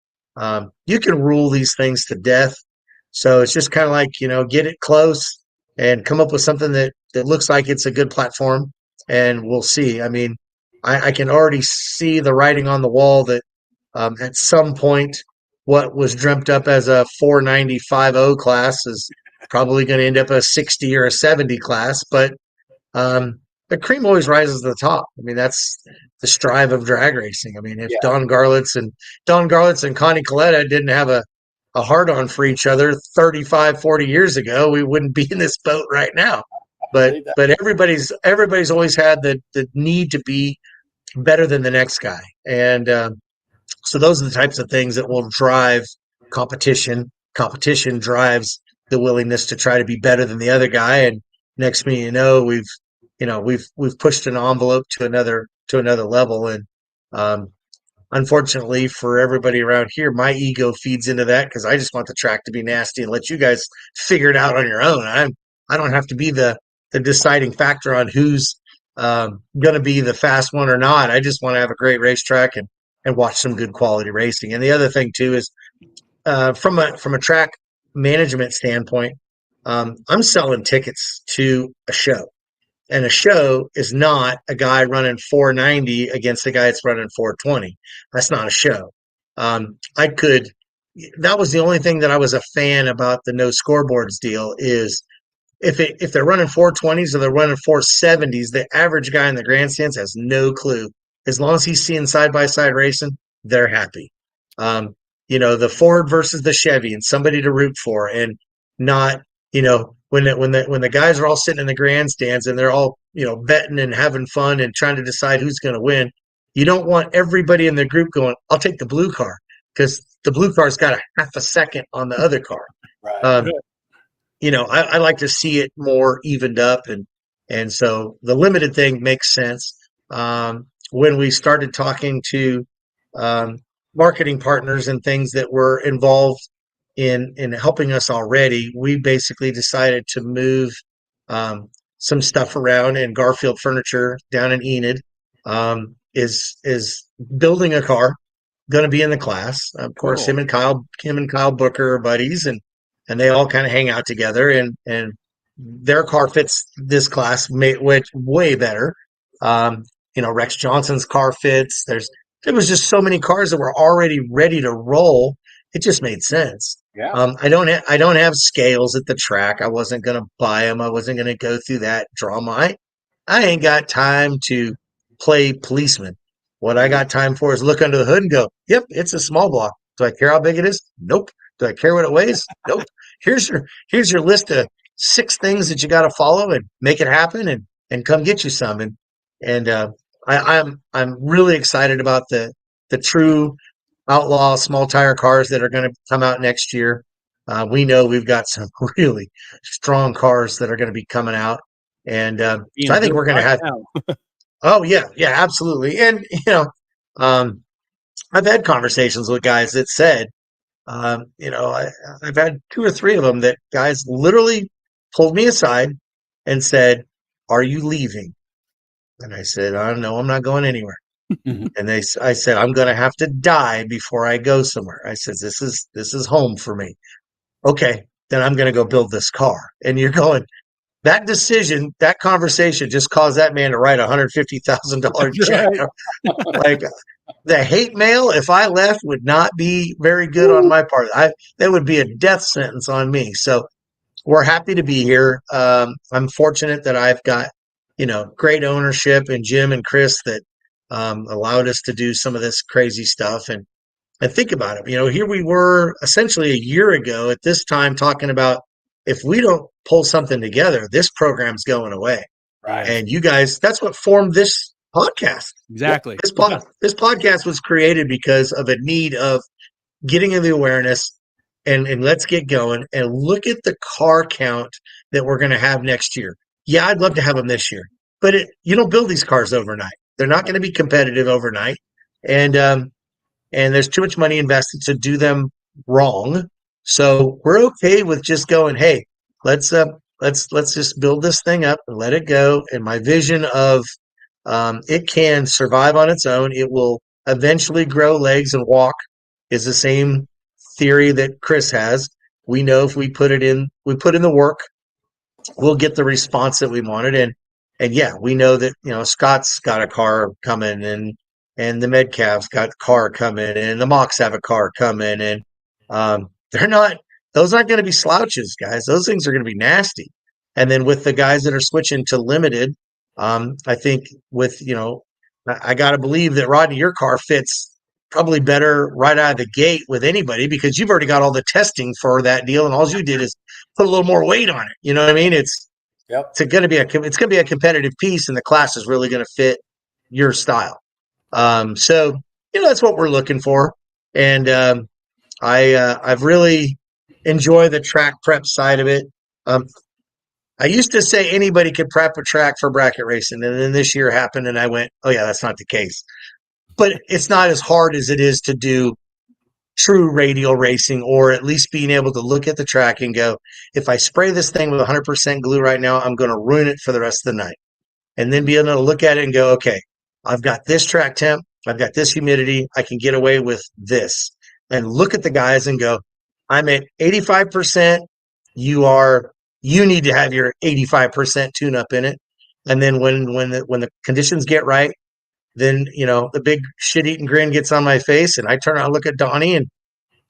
You can rule these things to death. So it's just kind of like, you know, get it close and come up with something that looks like it's a good platform, and we'll see. I mean, I can already see the writing on the wall that at some point what was dreamt up as a 490-50 class is probably going to end up a 60 or a 70 class, but the cream always rises to the top. I mean, that's the strive of drag racing. I mean, if Don Garlitz and Connie Coletta didn't have a hard on for each other 35, 40 years ago, we wouldn't be in this boat right now. But everybody's always had the need to be better than the next guy. And so those are the types of things that will drive competition. Competition drives the willingness to try to be better than the other guy. And next thing you know, we've pushed an envelope to another level. And unfortunately for everybody around here, my ego feeds into that because I just want the track to be nasty and let you guys figure it out on your own. I don't have to be the deciding factor on who's going to be the fast one or not. I just want to have a great racetrack and watch some good quality racing. And the other thing too is from a track management standpoint, I'm selling tickets to a show. And a show is not a guy running 490 against a guy that's running 420. That's not a show. That was the only thing that I was a fan about the no scoreboards deal is if they're running 420s or they're running 470s, the average guy in the grandstands has no clue. As long as he's seeing side-by-side racing, they're happy. You know, the Ford versus the Chevy and somebody to root for, and not, you know, when the guys are all sitting in the grandstands and they're all, you know, betting and having fun and trying to decide who's going to win. You don't want everybody in the group going, "I'll take the blue car," because the blue car's got a half a second on the other car. Right. You know, I like to see it more evened up, and so the limited thing makes sense. When we started talking to marketing partners and things that were involved in helping us already, we basically decided to move some stuff around, and Garfield Furniture down in Enid is building a car, going to be in the class. Of course, Cool. him and Kyle Booker are buddies, and they all kind of hang out together, and their car fits this class way better. Rex Johnson's car fits. There was just so many cars that were already ready to roll. It just made sense. Yeah. I don't have scales at the track. I wasn't going to buy them. I wasn't going to go through that drama. I ain't got time to play policeman. What I got time for is look under the hood and go, yep, it's a small block. Do I care how big it is? Nope. Do I care what it weighs? Nope. Here's your list of 6 things that you got to follow and make it happen and come get you some. And I'm really excited about the true outlaw small tire cars that are going to come out next year. We know we've got some really strong cars that are going to be coming out, and so I think we're going to have. Oh yeah, absolutely. And I've had conversations with guys that said, I've had 2 or 3 of them that guys literally pulled me aside and said, "Are you leaving?" And I said, "No, I'm not going anywhere." And I said, "I'm going to have to die before I go somewhere." I said, "This is home for me." Okay, then I'm going to go build this car. And you're going, that decision, that conversation just caused that man to write $150,000 check. Right. Like the hate mail, if I left, would not be very good on my part. That would be a death sentence on me. So we're happy to be here. I'm fortunate that I've got, great ownership, and Jim and Chris that allowed us to do some of this crazy stuff. And think about it. Here we were essentially a year ago at this time talking about, if we don't pull something together, this program's going away. Right. And you guys, that's what formed this podcast. Exactly. This podcast was created because of a need of getting the awareness and let's get going and look at the car count that we're going to have next year. Yeah, I'd love to have them this year, but you don't build these cars overnight. They're not going to be competitive overnight. And there's too much money invested to do them wrong. So we're okay with just going, hey, let's just build this thing up and let it go. And my vision of it can survive on its own. It will eventually grow legs and walk is the same theory that Chris has. We know if we put in the work, we'll get the response that we wanted. And yeah, we know that, Scott's got a car coming, and the Metcalf's got a car coming, and the Mocs have a car coming, and those aren't going to be slouches, guys. Those things are going to be nasty. And then with the guys that are switching to limited, I think I got to believe that, Rodney, your car fits probably better right out of the gate with anybody, because you've already got all the testing for that deal, and all you did is put a little more weight on it. You know what I mean? It's going to be a competitive piece, and the class is really going to fit your style. So that's what we're looking for, and I've really enjoyed the track prep side of it. I used to say anybody could prep a track for bracket racing, and then this year happened, and I went, "Oh yeah, that's not the case." But it's not as hard as it is to do true radial racing, or at least being able to look at the track and go, if I spray this thing with 100% glue right now, I'm going to ruin it for the rest of the night. And then be able to look at it and go, okay, I've got this track temp, I've got this humidity, I can get away with this. And look at the guys and go, I'm at 85%, you need to have your 85% tune up in it. And then when the conditions get right, then, the big shit-eating grin gets on my face, and I turn around and look at Donnie, and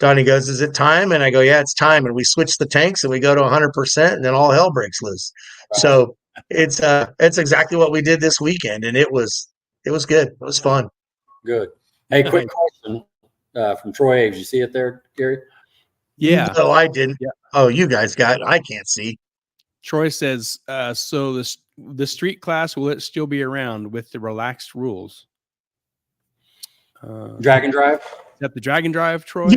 Donnie goes, "Is it time?" And I go, "Yeah, it's time." And we switch the tanks, and we go to 100%, and then all hell breaks loose. Wow. So it's exactly what we did this weekend, and it was good. It was fun. Good. Hey, quick question from Troy Aves. You see it there, Gary? Yeah. No, I didn't. Yeah. Oh, you guys got it. I can't see. Troy says, so the street class, will it still be around with the relaxed rules? Drag and drive? Is that the drag and drive, Troy?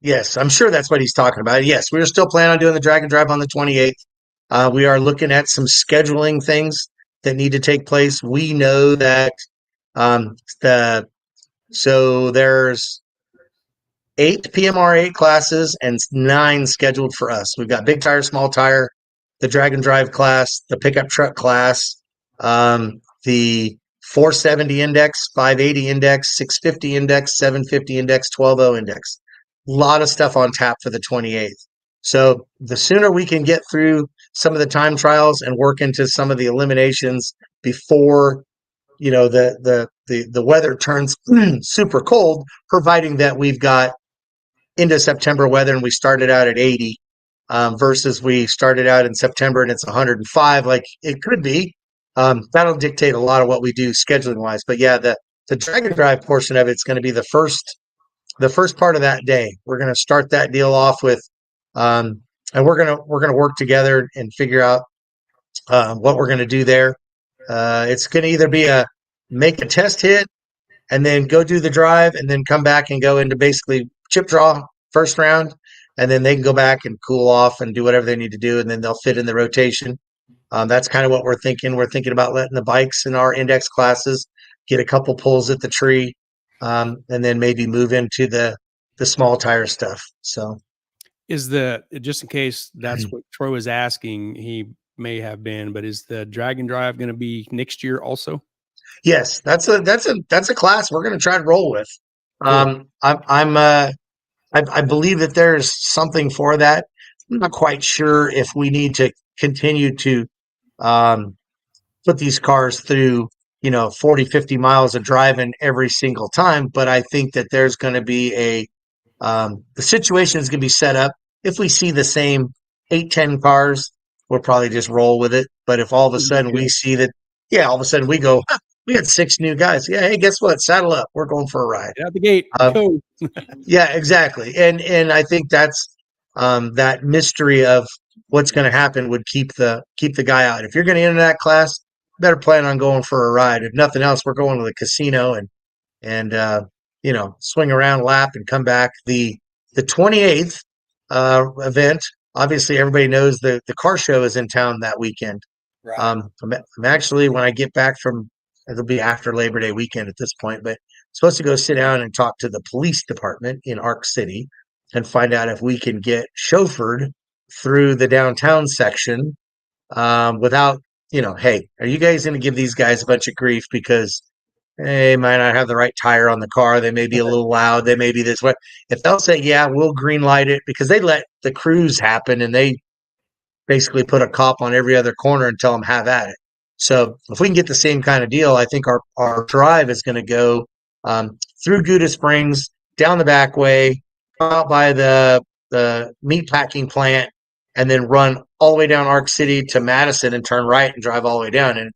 Yes. I'm sure that's what he's talking about. Yes, we're still planning on doing the drag and drive on the 28th. We are looking at some scheduling things that need to take place. We know that so there's 8 PMR8 classes and 9 scheduled for us. We've got big tire, small tire, the drag and drive class, the pickup truck class, the 470 index, 580 index, 650 index, 750 index, 12.0 index. A lot of stuff on tap for the 28th. So the sooner we can get through some of the time trials and work into some of the eliminations before the weather turns super cold, providing that we've got into September weather and we started out at 80 versus we started out in September and it's 105, like it could be. That'll dictate a lot of what we do scheduling wise. But yeah, the drag and drive portion of it's going to be the first part of that day. We're going to start that deal off with, and we're gonna work together and figure out what we're going to do there. It's going to either be make a test hit and then go do the drive and then come back and go into basically chip draw first round, and then they can go back and cool off and do whatever they need to do, and then they'll fit in the rotation. That's kind of what we're thinking. We're thinking about letting the bikes in our index classes get a couple pulls at the tree, and then maybe move into the small tire stuff. So Is just in case that's what Troy was asking, he may have been, but is the drag and drive going to be next year also? yes, that's a class we're going to try to roll with. Cool. I believe that there's something for that. I'm not quite sure if we need to continue to put these cars through 40, 50 miles of driving every single time, but I think that there's going to be the situation is going to be set up. If we see the same 8-10 cars, we'll probably just roll with it. But if all of a sudden we see that, all of a sudden we go, we had 6 new guys. Yeah, hey, guess what? Saddle up. We're going for a ride. Get out the gate. Go. Yeah, exactly. And I think that's that mystery of what's going to happen would keep the guy out. If you're going to enter that class, better plan on going for a ride. If nothing else, we're going to the casino and swing around, lap, and come back. The 28th event, obviously everybody knows the car show is in town that weekend. Right. I'm actually, when I get back it'll be after Labor Day weekend at this point, but I'm supposed to go sit down and talk to the police department in Arc City and find out if we can get chauffeured through the downtown section without, hey, are you guys going to give these guys a bunch of grief because they might not have the right tire on the car? They may be a little loud. They may be this way. If they'll say, yeah, we'll green light it, because they let the cruise happen and they basically put a cop on every other corner and tell them have at it. So if we can get the same kind of deal, I think our drive is going to go through Gouda Springs, down the back way, out by the meat packing plant, and then run all the way down Arc City to Madison and turn right and drive all the way down. And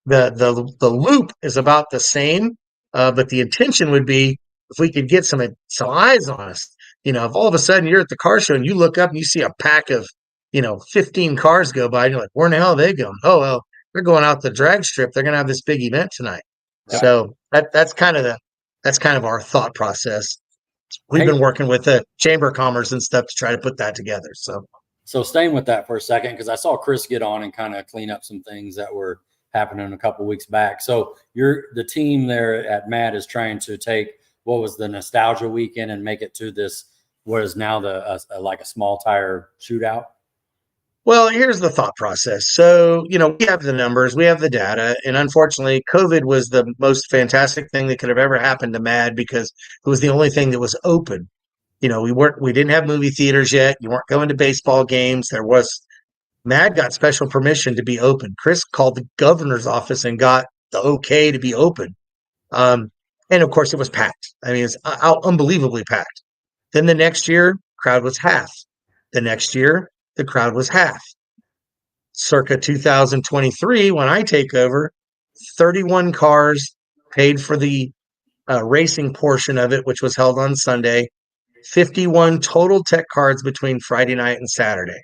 the loop is about the same, but the intention would be if we could get some eyes on us. If all of a sudden you're at the car show and you look up and you see a pack of 15 cars go by, and you're like, where in the hell are they going? Oh, well, they're going out the drag strip. They're going to have this big event tonight. Right. So that's kind of our thought process. We've been working with the Chamber of Commerce and stuff to try to put that together. So staying with that for a second, because I saw Chris get on and kind of clean up some things that were happening a couple of weeks back. So the team there at MAD is trying to take what was the nostalgia weekend and make it to this, what is now like a small tire shootout. Well, here's the thought process. So, we have the numbers, we have the data, and unfortunately, COVID was the most fantastic thing that could have ever happened to MAD because it was the only thing that was open. We didn't have movie theaters yet. You weren't going to baseball games. MAD got special permission to be open. Chris called the governor's office and got the okay to be open. And of course, it was packed. I mean, it's unbelievably packed. Then the next year, crowd was half. The next year, the crowd was half. Circa 2023, when I take over, 31 cars paid for the racing portion of it, which was held on Sunday. 51 total tech cards between Friday night and Saturday.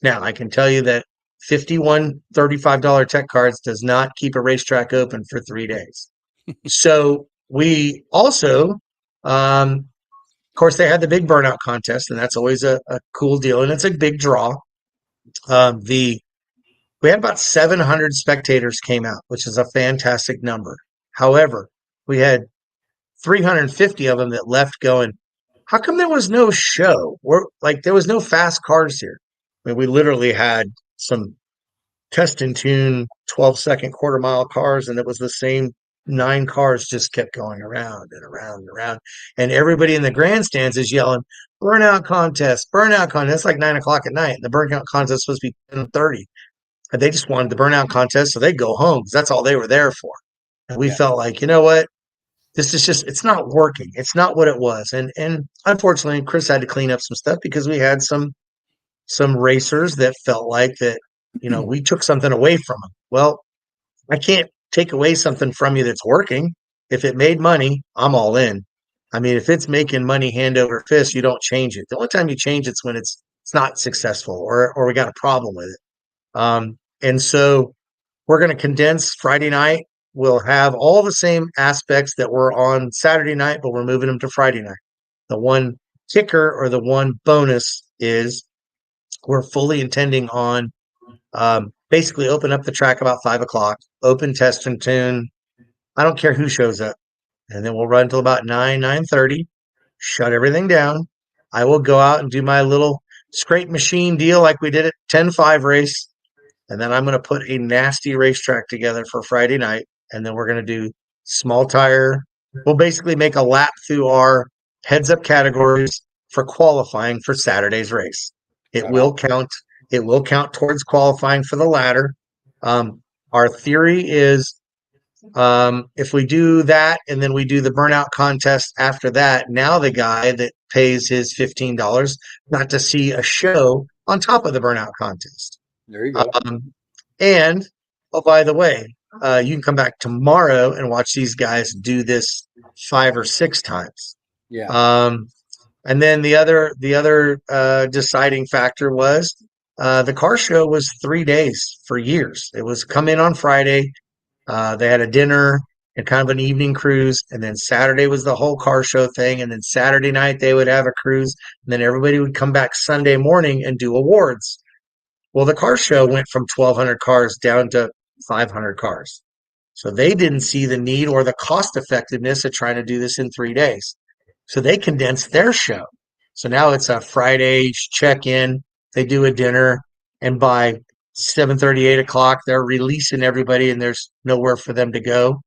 Now, I can tell you that 51 $35 tech cards does not keep a racetrack open for 3 days. So we also, of course, they had the big burnout contest, and that's always a cool deal, and it's a big draw. We had about 700 spectators came out, which is a fantastic number. However, we had 350 of them that left going, how come there was no show? There was no fast cars here. I mean, we literally had some test and tune 12-second quarter mile cars, and it was the same 9 cars just kept going around and around and around. And everybody in the grandstands is yelling, burnout contest, burnout contest. It's like 9 o'clock at night. The burnout contest is supposed to be 10:30. And they just wanted the burnout contest, so they'd go home because that's all they were there for. And we felt like, you know what? This is just, it's not working. It's not what it was. And unfortunately, Chris had to clean up some stuff because we had some racers that felt like that, we took something away from them. Well, I can't take away something from you that's working. If it made money, I'm all in. I mean, if it's making money hand over fist, you don't change it. The only time you change it's when it's not successful or we got a problem with it. And so we're going to condense Friday night. We'll have all the same aspects that were on Saturday night, but we're moving them to Friday night. The one kicker or the one bonus is we're fully intending on basically open up the track about 5 o'clock, open test and tune. I don't care who shows up. And then we'll run until about 9:30, shut everything down. I will go out and do my little scrape machine deal like we did at 10-5 race. And then I'm going to put a nasty racetrack together for Friday night. And then we're going to do small tire. We'll basically make a lap through our heads up categories for qualifying for Saturday's race. It will count. It will count towards qualifying for the ladder. Our theory is if we do that and then we do the burnout contest after that, now the guy that pays his $15 got to see a show on top of the burnout contest. There you go. And, oh, by the way, you can come back tomorrow and watch these guys do this 5 or 6 times. Yeah. And then the other deciding factor was the car show was 3 days for years. It was come in on Friday. They had a dinner and kind of an evening cruise. And then Saturday was the whole car show thing. And then Saturday night they would have a cruise. And then everybody would come back Sunday morning and do awards. Well, the car show went from 1,200 cars down to 500 cars. So they didn't see the need or the cost effectiveness of trying to do this in 3 days. So they condensed their show. So now it's a Friday check-in. They do a dinner. And by 7:30, 8 o'clock, they're releasing everybody and there's nowhere for them to go.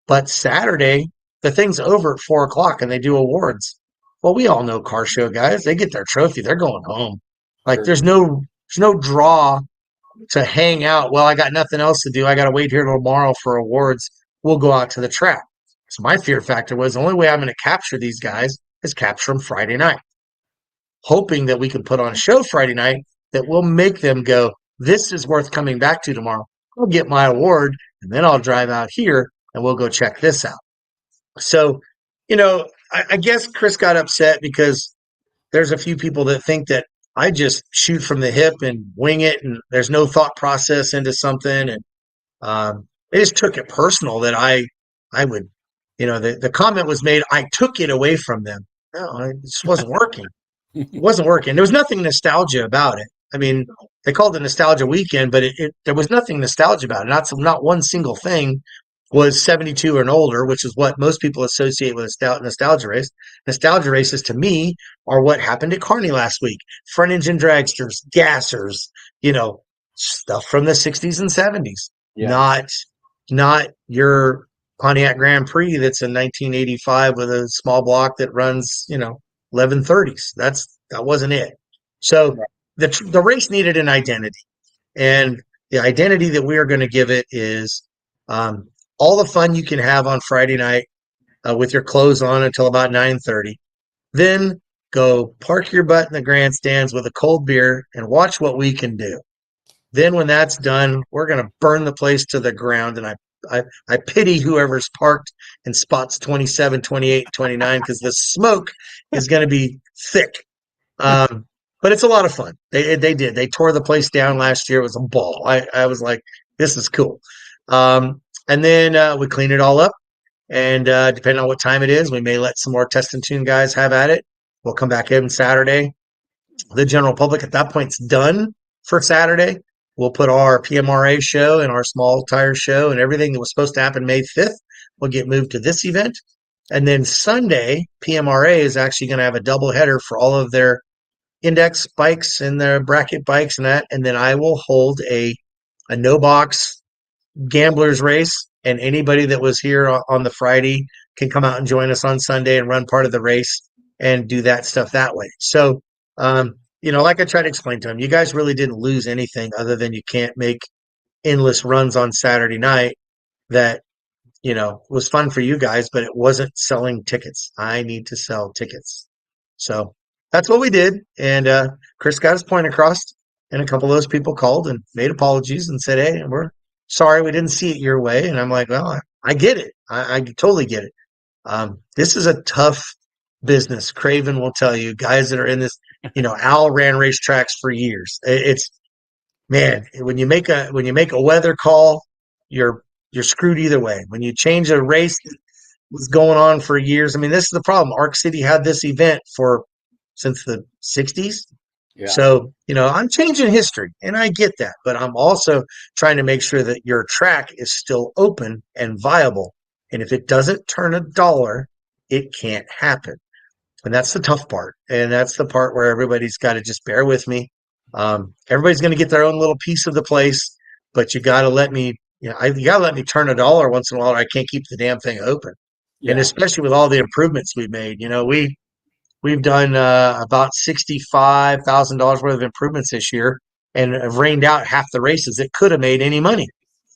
But Saturday, the thing's over at 4 o'clock and they do awards. Well, we all know car show guys. They get their trophy. They're going home. Like there's no draw to hang out. Well, I got nothing else to do. I got to wait here till tomorrow for awards. We'll go out to the track. So my fear factor was the only way I'm going to capture these guys is capture them Friday night, hoping that we can put on a show Friday night that will make them go, this is worth coming back to tomorrow. I'll get my award and then I'll drive out here and we'll go check this out. So, I guess Chris got upset because there's a few people that think that I just shoot from the hip and wing it, and there's no thought process into something. And they just took it personal that I would, the comment was made, I took it away from them. No, it just wasn't working. It wasn't working. There was nothing nostalgia about it. I mean, they called it Nostalgia Weekend, but there was nothing nostalgia about it. Not one single thing was 72 and older, which is what most people associate with a nostalgia race. Nostalgia races, to me, are what happened at Kearney last week. Front engine dragsters, gassers, stuff from the 60s and 70s. Yeah. Not your Pontiac Grand Prix that's in 1985 with a small block that runs, 1130s. That wasn't it. So the race needed an identity. And the identity that we are going to give it is all the fun you can have on Friday night with your clothes on until about 9:30. Then go park your butt in the grandstands with a cold beer and watch what we can do. Then when that's done, we're going to burn the place to the ground. And I pity whoever's parked in spots 27, 28, 29 because the smoke is going to be thick. But it's a lot of fun. They did. They tore the place down last year. It was a ball. I was like, this is cool. And then we clean it all up. And depending on what time it is, we may let some more test and tune guys have at it. We'll come back in Saturday. The general public at that point is done for Saturday. We'll put our PMRA show and our small tire show and everything that was supposed to happen May 5th will get moved to this event. And then Sunday, PMRA is actually going to have a double header for all of their index bikes and the bracket bikes and that, and then I will hold a no box gamblers race, and anybody that was here on the Friday can come out and join us on Sunday and run part of the race and do that stuff that way. So, like I tried to explain to them, you guys really didn't lose anything other than you can't make endless runs on Saturday night. That was fun for you guys, but it wasn't selling tickets. I need to sell tickets. So that's what we did. And Chris got his point across, and a couple of those people called and made apologies and said, hey, we're sorry we didn't see it your way. And I'm like, well, I get it. I totally get it. This is a tough business. Craven will tell you, guys that are in this, Al ran racetracks for years. It's, man, when you make a weather call, you're screwed either way. When you change a race that was going on for years, I mean, this is the problem. Arc City had this event since the 60s. Yeah. So, I'm changing history, and I get that, but I'm also trying to make sure that your track is still open and viable. And if it doesn't turn $1, it can't happen. And that's the tough part. And that's the part where everybody's got to just bear with me. Everybody's going to get their own little piece of the place, but you got to let me, you got to let me turn $1 once in a while, or I can't keep the damn thing open. Yeah. And especially with all the improvements we've made, we've done about $65,000 worth of improvements this year, and have rained out half the races that could have made any money,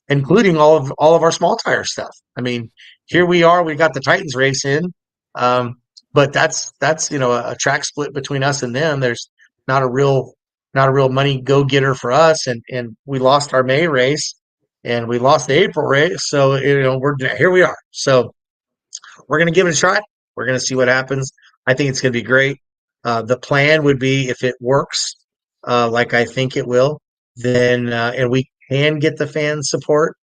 including all of our small tire stuff. I mean, here we are. We got the Titans race in, but that's a track split between us and them. There's not a real money go getter for us, and we lost our May race, and we lost the April race. So here we are. So we're gonna give it a shot. We're gonna see what happens. I think it's gonna be great. The plan would be, if it works like I think it will, then and we can get the fan support,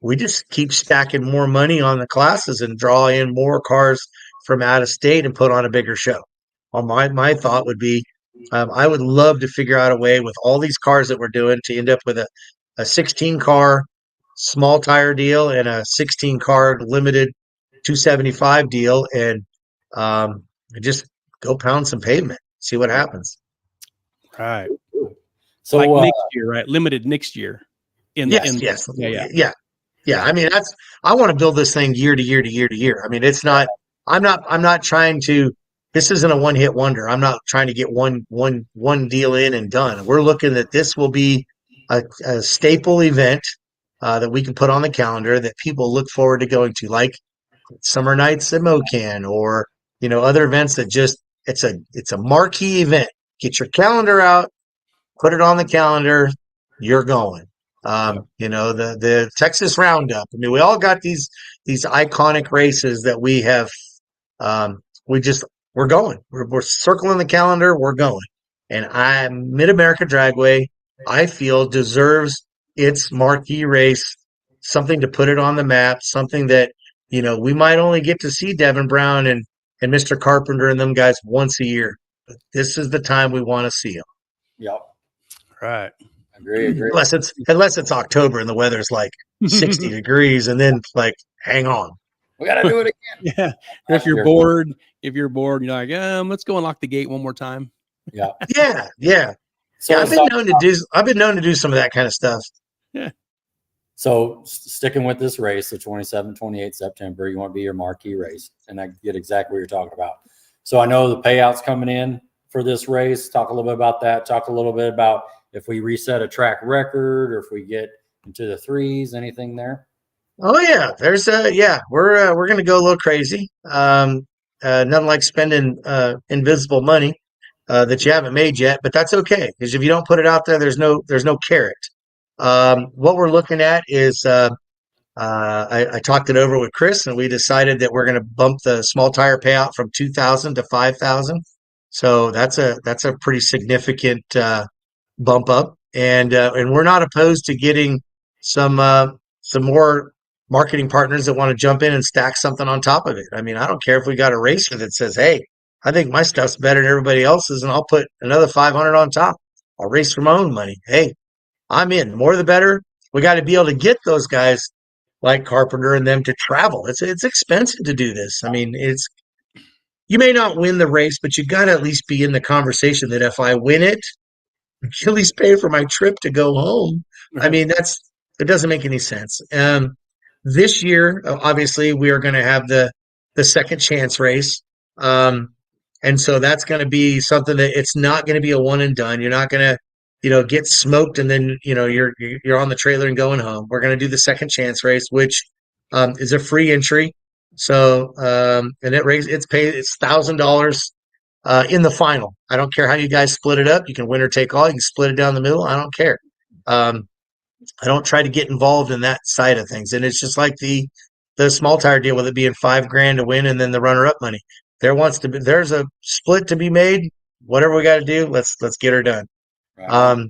we just keep stacking more money on the classes and draw in more cars from out of state and put on a bigger show. Well, my thought would be, I would love to figure out a way with all these cars that we're doing to end up with a 16 car small tire deal and a 16 car limited 275 deal, and just go pound some pavement, see what happens. Right. So Like next year, right? Limited next year. Yes. Yeah. I mean, I want to build this thing year to year to year to year. I mean, it's not. I'm not trying to. This isn't a one-hit wonder. I'm not trying to get one deal in and done. We're looking that this will be a staple event that we can put on the calendar that people look forward to going to, like Summer Nights at MoCan, or other events that just it's a marquee event. Get your calendar out, put it on the calendar. You're going. The Texas Roundup. I mean, we all got these iconic races that we have. We're going. We're circling the calendar. We're going. And Mid America Dragway, I feel, deserves its marquee race, something to put it on the map, something that we might only get to see Devin Brown and Mr. Carpenter and them guys once a year. But this is the time we want to see them. Yep. Right. Agree. Unless it's October and the weather's like 60 degrees, and then like, hang on, We got to do it again. Yeah. If you're bored, you're like, let's go and lock the gate one more time. Yeah. Yeah. So I've been known to do some of that kind of stuff. Yeah. So sticking with this race, the 27, 28 September, you want to be your marquee race. And I get exactly what you're talking about. So I know the payouts coming in for this race. Talk a little bit about that. Talk a little bit about if we reset a track record, or if we get into the threes, anything there. Oh yeah, we're gonna go a little crazy. Nothing like spending invisible money that you haven't made yet, but that's okay, because if you don't put it out there, there's no carrot. What we're looking at is I talked it over with Chris, and we decided that we're going to bump the small tire payout from 2,000 to 5,000. So that's a pretty significant bump up, and we're not opposed to getting some more marketing partners that want to jump in and stack something on top of it. I mean, I don't care if we got a racer that says, "Hey, I think my stuff's better than everybody else's, and I'll put another 500 on top. I'll race for my own money." Hey, I'm in. More the better. We got to be able to get those guys like Carpenter and them to travel. It's expensive to do this. I mean, you may not win the race, but you got to at least be in the conversation that if I win it, at least pay for my trip to go home. I mean, it doesn't make any sense. This year, obviously, we are going to have the second chance race. And so that's going to be something that it's not going to be a one and done. You're not going to, get smoked and then, you're on the trailer and going home. We're going to do the second chance race, which is a free entry. So, and it's $1,000 in the final. I don't care how you guys split it up. You can win or take all. You can split it down the middle. I don't care. I don't try to get involved in that side of things. And it's just like the small tire deal with it being $5,000 to win and then the runner up money. There's a split to be made. Whatever we got to do, let's get her done. Right.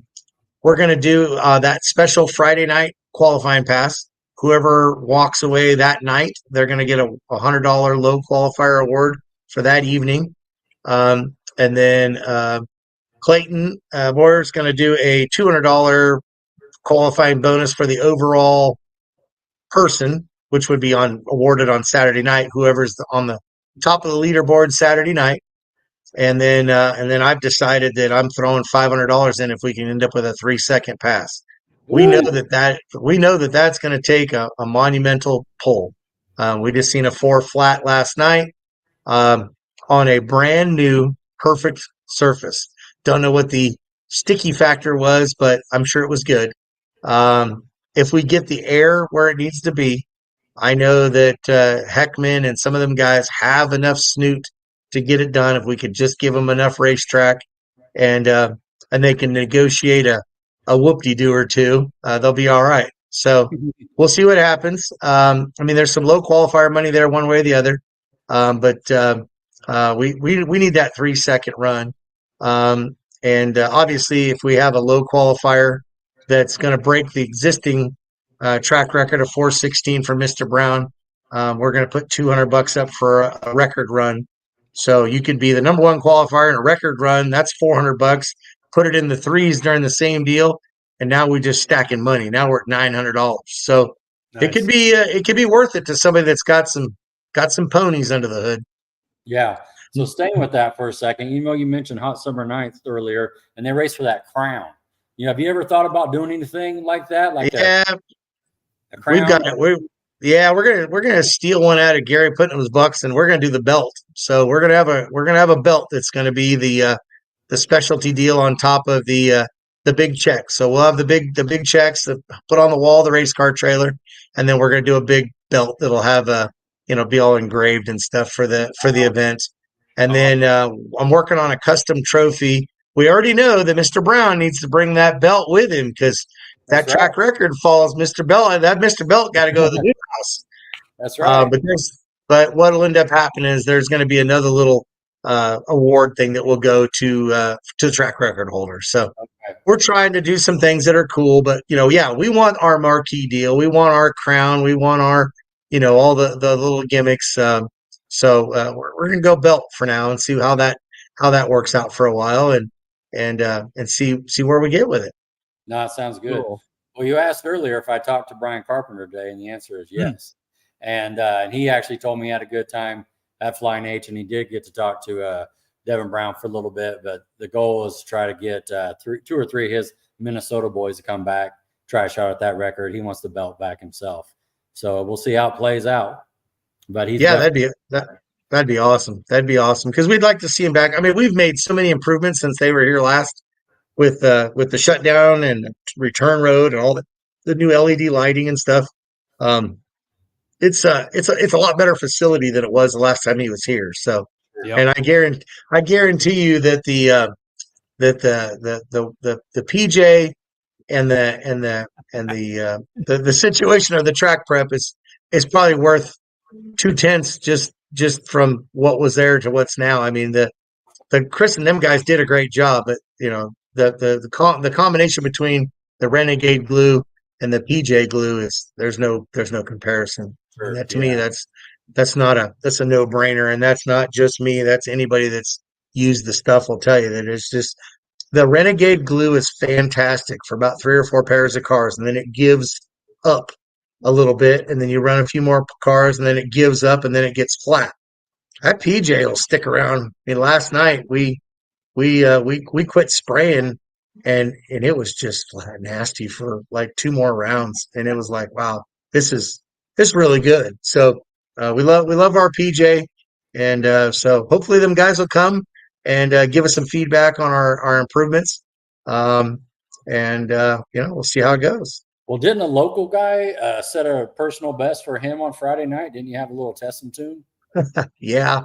We're going to do that special Friday night qualifying pass. Whoever walks away that night, they're going to get a $100 low qualifier award for that evening. And then Clayton Moore's going to do a $200 qualifying bonus for the overall person, which would be awarded on Saturday night. Whoever's on the top of the leaderboard Saturday night. And then I've decided that I'm throwing $500 in if we can end up with a 3-second pass. We know that that's going to take a monumental pull. We just seen a 4 flat last night on a brand new perfect surface. Don't know what the sticky factor was, but I'm sure it was good. If we get the air where it needs to be, I know that Heckman and some of them guys have enough snoot to get it done. If we could just give them enough racetrack and they can negotiate a whoop-de-doo or two, they'll be all right. So we'll see what happens. I mean, there's some low qualifier money there one way or the other, but we need that 3-second run. And obviously, if we have a low qualifier that's going to break the existing track record of 4:16 for Mr. Brown, we're going to put $200 up for a record run. So you could be the number one qualifier in a record run. That's $400. Put it in the threes during the same deal, and now we're just stacking money. Now we're at $900. So Nice. it could be worth it to somebody that's got some ponies under the hood. Yeah. So staying with that for a second, you mentioned Hot Summer Nights earlier, and they race for that crown. Have you ever thought about doing anything like that? Like a crown? We've got it. We're gonna steal one out of Gary Putnam's bucks, and we're gonna do the belt. So we're gonna have a belt that's gonna be the specialty deal on top of the big check. So we'll have the big checks that put on the wall of the race car trailer, and then we're gonna do a big belt that'll have be all engraved and stuff for the event. And then I'm working on a custom trophy. We already know that Mr. Brown needs to bring that belt with him because that track record falls Mr. Belt. That Mr. Belt got to go to the new house. That's right. But what'll end up happening is there's going to be another little award thing that will go to the track record holder. So we're trying to do some things that are cool. But we want our marquee deal. We want our crown. We want our all the little gimmicks. So we're going to go belt for now and see how that works out for a while and see where we get with it. No, it sounds good. Cool. Well, you asked earlier if I talked to Brian Carpenter today, and the answer is yes. And he actually told me he had a good time at Flying H, and he did get to talk to Devin Brown for a little bit. But the goal is to try to get 2 or 3 of his Minnesota boys to come back, try a shot at that record. He wants the belt back himself. So we'll see how it plays out. But that'd be awesome. That'd be awesome because we'd like to see him back. I mean, we've made so many improvements since they were here last with the shutdown and return road and all the new LED lighting and stuff. It's a lot better facility than it was the last time he was here. So, and I guarantee you that the PJ and the situation of the track prep is probably worth 2/10 just from what was there to what's now. I mean, the Chris and them guys did a great job, but the combination between the Renegade glue and the PJ glue is there's no comparison. Sure, that to me that's a no-brainer, and that's not just me. That's anybody that's used the stuff will tell you that it's just the Renegade glue is fantastic for about 3 or 4 pairs of cars, and then it gives up a little bit, and then you run a few more cars, and then it gives up, and then it gets flat. that PJ will stick around. I mean, last night we quit spraying, and it was just nasty for like 2 more rounds, and it was like, wow, this is really good. So we love our PJ, and so hopefully them guys will come and give us some feedback on our improvements, um, and we'll see how it goes. Well, didn't a local guy set a personal best for him on Friday night? Didn't you have a little test and tune? Yeah,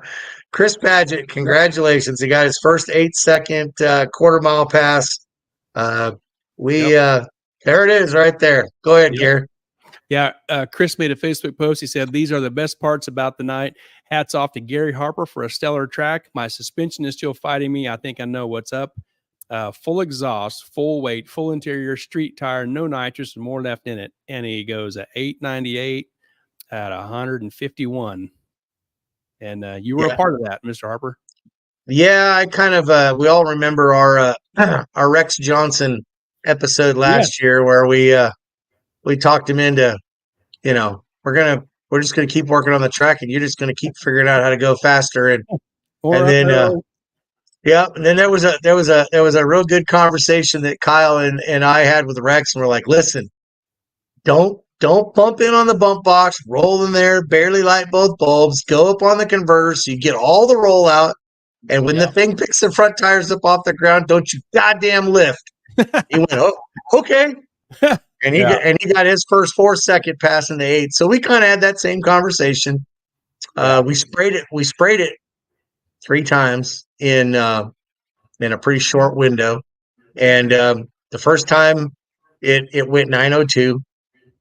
Chris Badgett, congratulations! He got his first 8-second quarter-mile pass. Uh, we there it is, right there. Go ahead, Yep. Gary. Yeah, Chris made a Facebook post. He said, "These are the best parts about the night. Hats off to Gary Harper for a stellar track. My suspension is still fighting me. I think I know what's up. Full exhaust, full weight, full interior, street tire, no nitrous, and more left in it." And he goes at 898 at 151. And you were a part of that, Mr. Harper. Yeah, I kind of we all remember our our Rex Johnson episode last year where we talked him into, we're just gonna keep working on the track and you're just gonna keep figuring out how to go faster, and then yeah, and then there was a real good conversation that Kyle and I had with Rex, and we're like, listen, don't bump in on the bump box, roll in there, barely light both bulbs, go up on the converter so you get all the roll out. And when the thing picks the front tires up off the ground, don't you goddamn lift. He went, oh, okay. And he got his first 4-second pass in the 8. So we kind of had that same conversation. We sprayed it 3 times in a pretty short window. And the first time it went 902,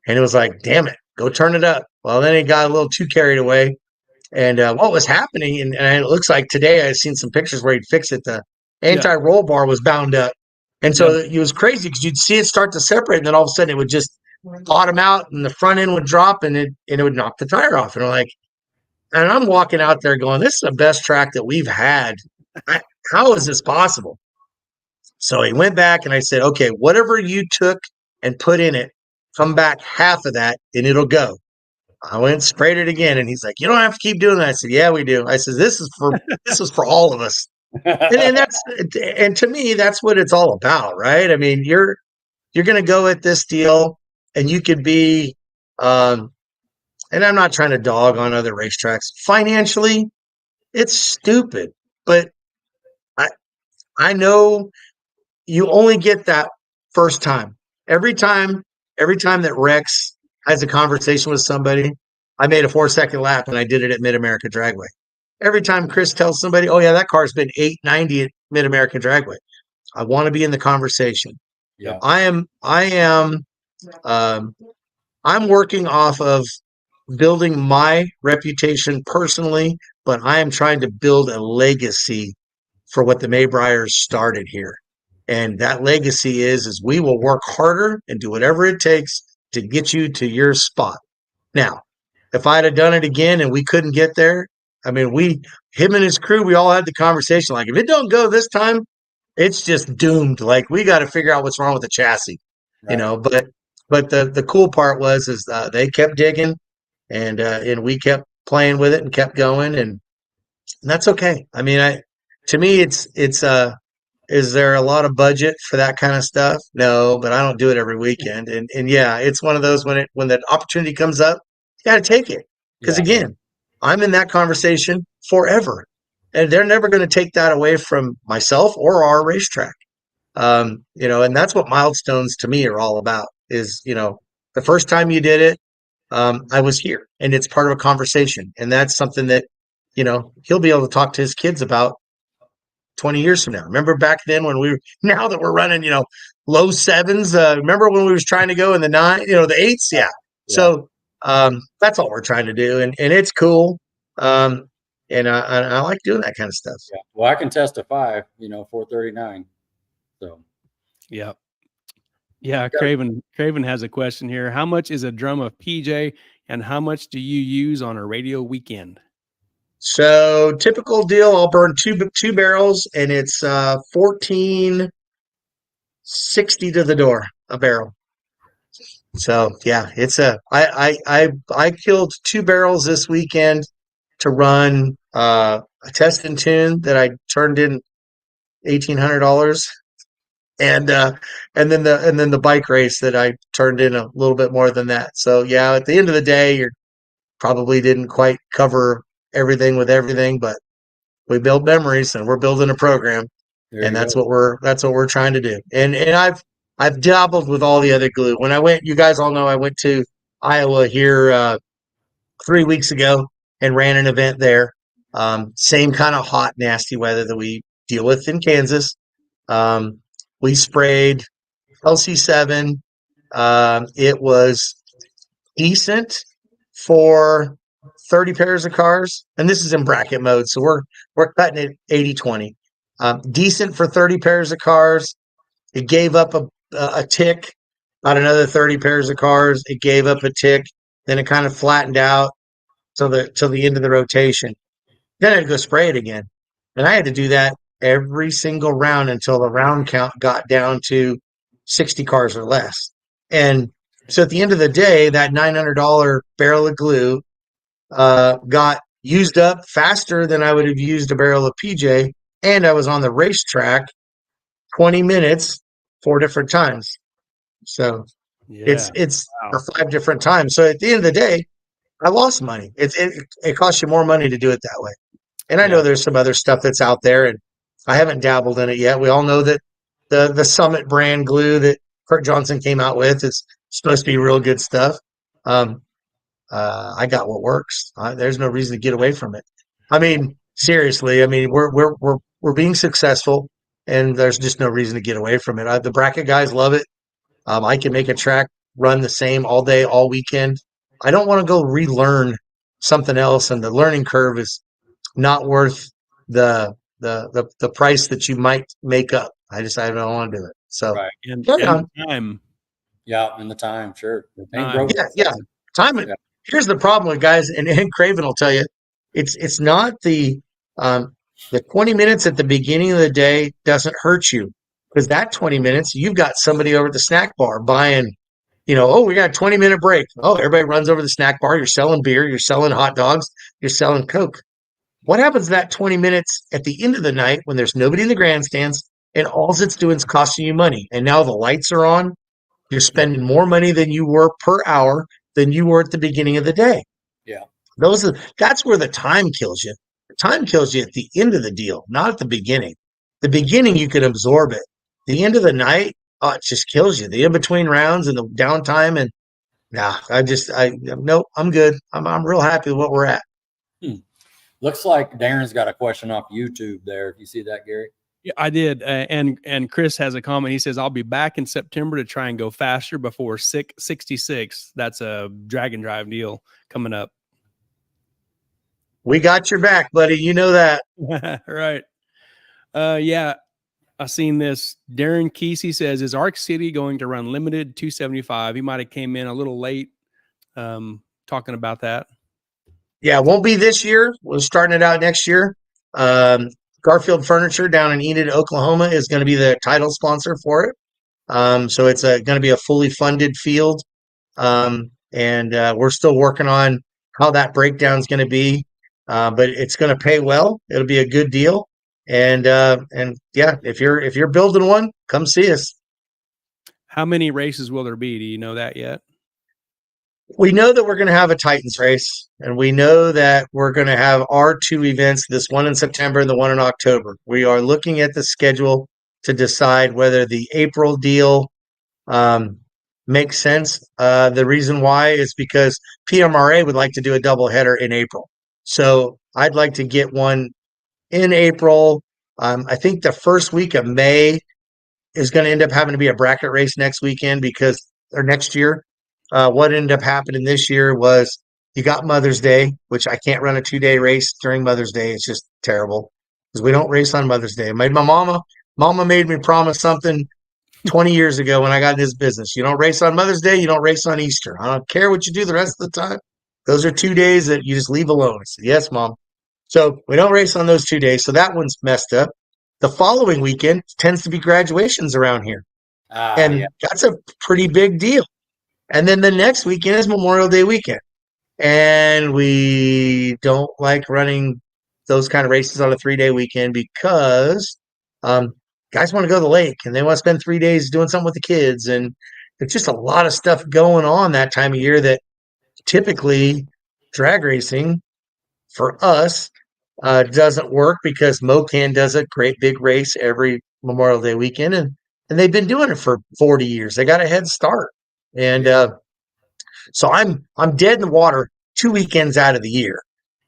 and it was like, damn it, go turn it up. Well, then it got a little too carried away. And what was happening, and it looks like today I've seen some pictures where he'd fix it. The anti-roll bar was bound up. And so it was crazy because you'd see it start to separate, and then all of a sudden it would just bottom out, and the front end would drop, and it would knock the tire off. And I'm walking out there going, this is the best track that we've had. How is this possible? So he went back, and I said, okay, whatever you took and put in it, come back half of that, and it'll go. I went and sprayed it again, and he's like, "You don't have to keep doing that." I said, "Yeah, we do." I said, "This is for all of us," and to me, that's what it's all about, right? I mean, you're going to go at this deal, and you could be, and I'm not trying to dog on other racetracks. Financially, it's stupid, but I know you only get that first time. Every time that Rex has a conversation with somebody, I made a 4-second lap, and I did it at Mid America Dragway. Every time Chris tells somebody, oh yeah, that car's been 890 at Mid America Dragway, I want to be in the conversation. Yeah. I'm working off of building my reputation personally, but I am trying to build a legacy for what the Maybriers started here. And that legacy is we will work harder and do whatever it takes to get you to your spot. Now, if I'd have done it again and we couldn't get there, I mean, him and his crew, we all had the conversation. Like, if it don't go this time, it's just doomed. Like, we got to figure out what's wrong with the chassis, But the cool part was they kept digging, and we kept playing with it and kept going, and that's okay. I mean, to me, it's is there a lot of budget for that kind of stuff? No, but I don't do it every weekend. And yeah, it's one of those when the opportunity comes up, you got to take it. Because again, I'm in that conversation forever. And they're never going to take that away from myself or our racetrack. And that's what milestones to me are all about is, the first time you did it, I was here, and it's part of a conversation. And that's something that, he'll be able to talk to his kids about 20 years from now. Remember back then when now that we're running, low 7s, remember when we was trying to go in the 9, the 8s? Yeah. So that's all we're trying to do. And it's cool. And I like doing that kind of stuff. Yeah. Well, I can testify, 439. So. Yeah. Yeah. Craven has a question here. How much is a drum of PJ, and how much do you use on a radio weekend? So typical deal, I'll burn two barrels, and it's $14.60 to the door a barrel. So yeah, it's I killed 2 barrels this weekend, to run a test and tune that I turned in $1,800, and then the bike race that I turned in a little bit more than that. So yeah, at the end of the day, you probably didn't quite cover everything with everything, but we build memories, and we're building a program, There and you that's go. what we're trying to do. And I've dabbled with all the other glue. When I went, you guys all know I went to Iowa here 3 weeks ago and ran an event there. Same kind of hot, nasty weather that we deal with in Kansas. We sprayed LC7. It was decent for 30 pairs of cars, and this is in bracket mode, so we're cutting it 80-20. Decent for 30 pairs of cars. It gave up a tick on another 30 pairs of cars. It gave up a tick, then it kind of flattened out till the end of the rotation. Then I had to go spray it again, and I had to do that every single round until the round count got down to 60 cars or less. And so at the end of the day, that $900 barrel of glue got used up faster than I would have used a barrel of PJ, and I was on the racetrack 20 minutes 4 different times. So Yeah. it's Wow. for 5 different times. So at the end of the day, I lost money. It costs you more money to do it that way. And I know Yeah. there's some other stuff that's out there, and I haven't dabbled in it yet. We all know that the Summit brand glue that Kurt Johnson came out with is supposed to be real good stuff. I got what works. There's no reason to get away from it. I mean, seriously. I mean, we're being successful, and there's just no reason to get away from it. The bracket guys love it. I can make a track run the same all day, all weekend. I don't want to go relearn something else, and the learning curve is not worth the price that you might make up. I don't want to do it. So Right. And carry on. time. Yeah. And the time, sure. Ain't Time. broke. Yeah. Time. Yeah. Here's the problem with guys, and Craven will tell you, it's not the 20 minutes at the beginning of the day doesn't hurt you, because that 20 minutes you've got somebody over at the snack bar buying, oh, we got a 20-minute break. Oh, everybody runs over to the snack bar. You're selling beer, you're selling hot dogs, you're selling Coke. What happens to that 20 minutes at the end of the night when there's nobody in the grandstands, and all it's doing is costing you money? And now the lights are on. You're spending more money than you were per hour than you were at the beginning of the day. Yeah. That's where the time kills you. The time kills you at the end of the deal, not at the beginning. The beginning, you can absorb it. The end of the night, oh, it just kills you. The in-between rounds and the downtime, and nope, I'm good. I'm real happy with what we're at. Looks like Darren's got a question off YouTube there. You see that, Gary? Yeah, I did. And Chris has a comment. He says, I'll be back in September to try and go faster before 66. That's a drag and drive deal coming up. We got your back, buddy. You know that. Right. Yeah, I've seen this. Darren Kesey says, is Arc City going to run limited 275? He might have came in a little late talking about that. Yeah, it won't be this year. We're starting it out next year. Garfield Furniture down in Enid, Oklahoma is going to be the title sponsor for it. So it's going to be a fully funded field. And we're still working on how that breakdown is going to be. But it's going to pay well. It'll be a good deal. And yeah, if you're building one, come see us. How many races will there be? Do you know that yet? We know that we're going to have a Titans race, and we know that we're going to have our 2 events, this one in September and the one in October. We are looking at the schedule to decide whether the April deal makes sense. The reason why is because PMRA would like to do a doubleheader in April. So I'd like to get one in April. I think the first week of May is going to end up having to be a bracket race next weekend or next year. What ended up happening this year was you got Mother's Day, which I can't run a 2-day race during Mother's Day. It's just terrible because we don't race on Mother's Day. My mama made me promise something 20 years ago when I got in this business. You don't race on Mother's Day. You don't race on Easter. I don't care what you do the rest of the time. Those are 2 days that you just leave alone. I said, yes, Mom. So we don't race on those 2 days. So that one's messed up. The following weekend tends to be graduations around here. And Yeah. that's a pretty big deal. And then the next weekend is Memorial Day weekend. and we don't like running those kind of races on a 3-day weekend because guys want to go to the lake and they want to spend 3 days doing something with the kids. And there's just a lot of stuff going on that time of year that typically drag racing for us doesn't work because MoCan does a great big race every Memorial Day weekend, and they've been doing it for 40 years. They got a head start, and so I'm dead in the water 2 weekends out of the year,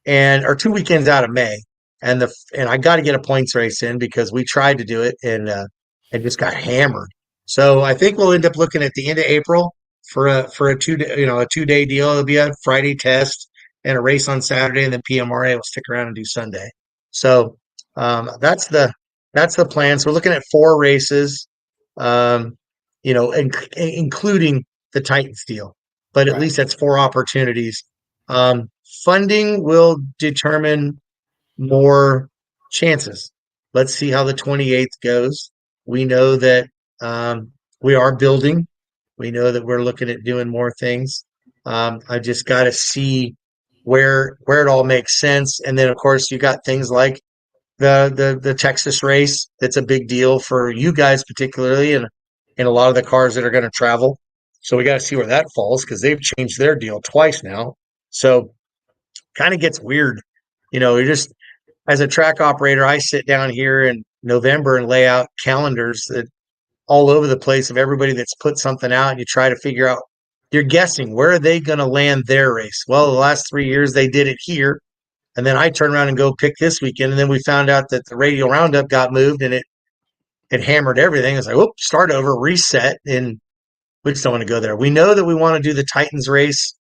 or 2 weekends out of May, and I got to get a points race in because we tried to do it and just got hammered. So I think we'll end up looking at the end of April for a 2-day, a 2-day deal. It'll be a Friday test and a race on Saturday, and then PMRA will stick around and do Sunday. So that's the plan. So we're looking at 4 races, including the Titans deal. But at least that's 4 opportunities. Funding will determine more chances. Let's see how the 28th goes. We know that we are building. We know that we're looking at doing more things. I just got to see where it all makes sense. And then, of course, you got things like the Texas race. That's a big deal for you guys, particularly, and a lot of the cars that are going to travel. So we got to see where that falls because they've changed their deal twice now. So kind of gets weird. You're just, as a track operator, I sit down here in November and lay out calendars that all over the place of everybody that's put something out, and you try to figure out, you're guessing where are they going to land their race. Well, the last 3 years they did it here, and then I turn around and go pick this weekend, and then we found out that the Radial Roundup got moved and it hammered everything. It's like, whoop, start over, reset, and we just don't want to go there. We know that we want to do the Titans race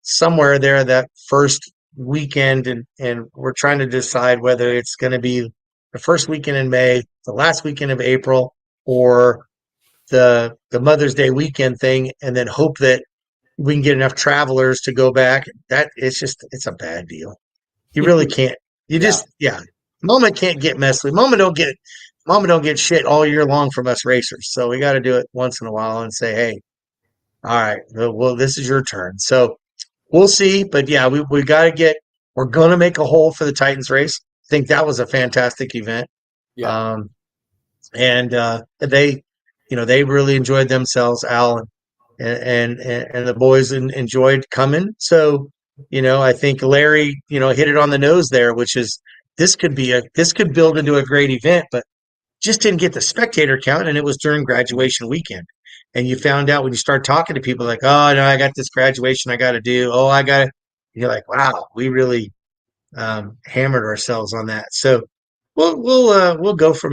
somewhere there that first weekend, and we're trying to decide whether it's going to be the first weekend in May, the last weekend of April, or the Mother's Day weekend thing, and then hope that we can get enough travelers to go back. That it's a bad deal. You really can't. You just Mama can't get messed with. Mama don't get shit all year long from us racers. So we got to do it once in a while and say, hey, all right, well, this is your turn. So we'll see. But yeah, we got to we're going to make a hole for the Titans race. I think that was a fantastic event. Yeah. And they really enjoyed themselves, Al and the boys enjoyed coming. So, I think Larry, hit it on the nose there, which is this could build into a great event, but just didn't get the spectator count, and it was during graduation weekend. And you found out when you start talking to people like, oh no, I got this graduation I got to do. Oh, I got to. You're like, wow, we really hammered ourselves on that. So we'll go for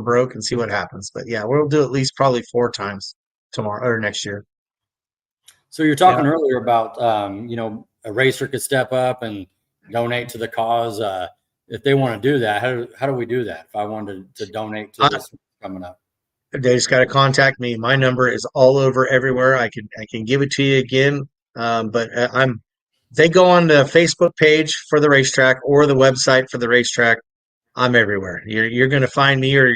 broke and see what happens. But yeah, we'll do at least probably 4 times tomorrow or next year. So you're talking earlier about a racer could step up and donate to the cause. If they want to do that, how do we do that? If I wanted to donate to this coming up, they just got to contact me. My number is all over everywhere. I can give it to you again. But they go on the Facebook page for the racetrack or the website for the racetrack. I'm everywhere. You're going to find me. Or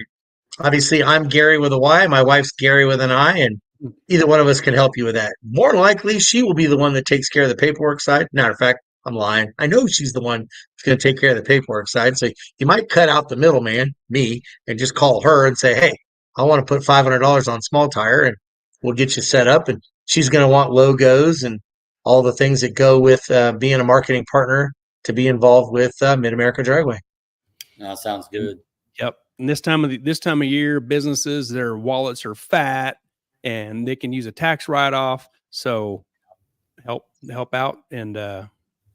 obviously, I'm Gary with a Y. My wife's Gary with an I, and either one of us can help you with that. More than likely, she will be the one that takes care of the paperwork side. Matter of fact, I'm lying. I know she's the one that's going to take care of the paperwork side. So you might cut out the middleman, me, and just call her and say, hey, I want to put $500 on Small Tire, and we'll get you set up. And she's going to want logos and all the things that go with being a marketing partner to be involved with Mid America Dragway. That sounds good. Yep. And this time of year, businesses, their wallets are fat and they can use a tax write-off. So help out and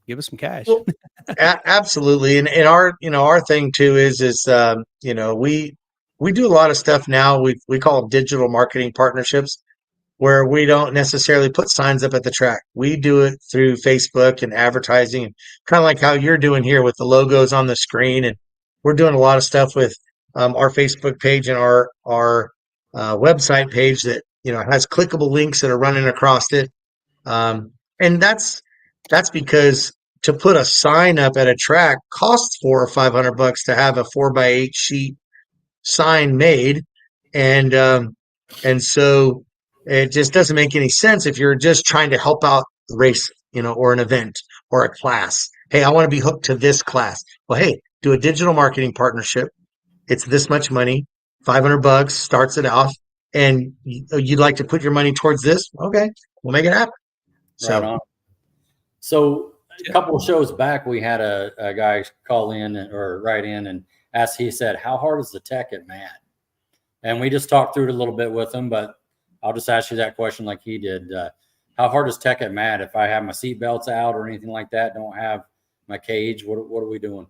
give us some cash. Well, absolutely. And our thing too is we do a lot of stuff now. We call them digital marketing partnerships, where we don't necessarily put signs up at the track. We do it through Facebook and advertising, kind of like how you're doing here with the logos on the screen. And we're doing a lot of stuff with our Facebook page and our website page that has clickable links that are running across it. And that's because to put a sign up at a track costs $400 or $500 to have a 4x8 sheet sign made, and so it just doesn't make any sense if you're just trying to help out the race or an event or a class. Hey, I want to be hooked to this class. Well, hey, do a digital marketing partnership. It's this much money, $500 starts it off, and you'd like to put your money towards this. Okay, we'll make it happen. Right on. So a couple of shows back, we had a guy call in or write in and ask, he said, how hard is the tech at MAD? And we just talked through it a little bit with him, but I'll just ask you that question like he did. How hard is tech at MAD? If I have my seat belts out or anything like that, don't have my cage, what are we doing?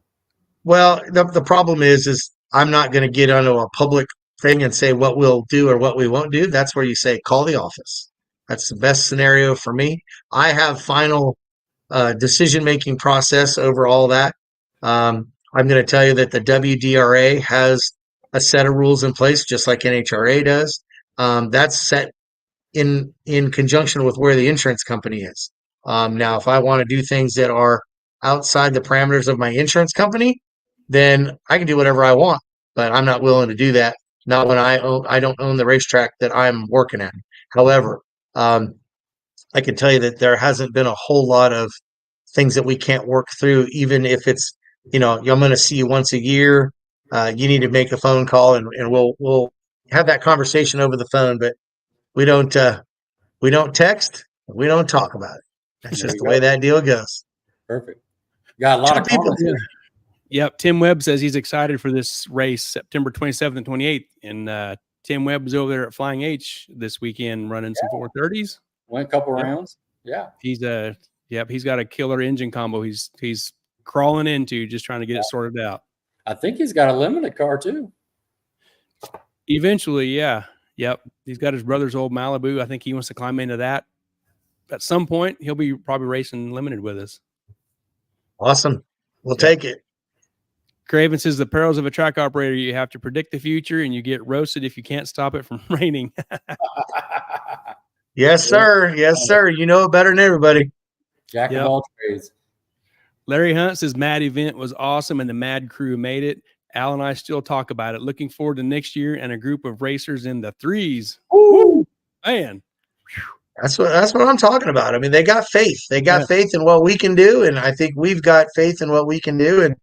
Well, the problem is I'm not going to get onto a public thing and say what we'll do or what we won't do. That's where you say, call the office. That's the best scenario for me. I have final decision-making process over all that. I'm going to tell you that the WDRA has a set of rules in place, just like NHRA does. That's set in conjunction with where the insurance company is. Now, if I want to do things that are outside the parameters of my insurance company, then I can do whatever I want, but I'm not willing to do that. Not when I don't own the racetrack that I'm working at. However, I can tell you that there hasn't been a whole lot of things that we can't work through, even if it's, I'm going to see you once a year. You need to make a phone call and we'll have that conversation over the phone, but we don't text. We don't talk about it. That's just the way that deal goes. Perfect. Got a lot of people comments here. Yep. Tim Webb says he's excited for this race, September 27th and 28th. And Tim Webb was over there at Flying H this weekend running some 430s. Went a couple rounds. Yeah. He's got a killer engine combo. He's crawling into, just trying to get it sorted out. I think he's got a limited car too. Eventually, yeah. Yep. He's got his brother's old Malibu. I think he wants to climb into that. At some point, he'll be probably racing limited with us. Awesome. We'll take it. Craven says the perils of a track operator, you have to predict the future and you get roasted if you can't stop it from raining. Yes, sir. Yes, sir. You know it better than everybody. Jack of all trades. Larry Hunt says MAD event was awesome and the MAD crew made it. Al and I still talk about it. Looking forward to next year and a group of racers in the threes. Woo! Man. That's what I'm talking about. I mean, they got faith. They got faith in what we can do, and I think we've got faith in what we can do. And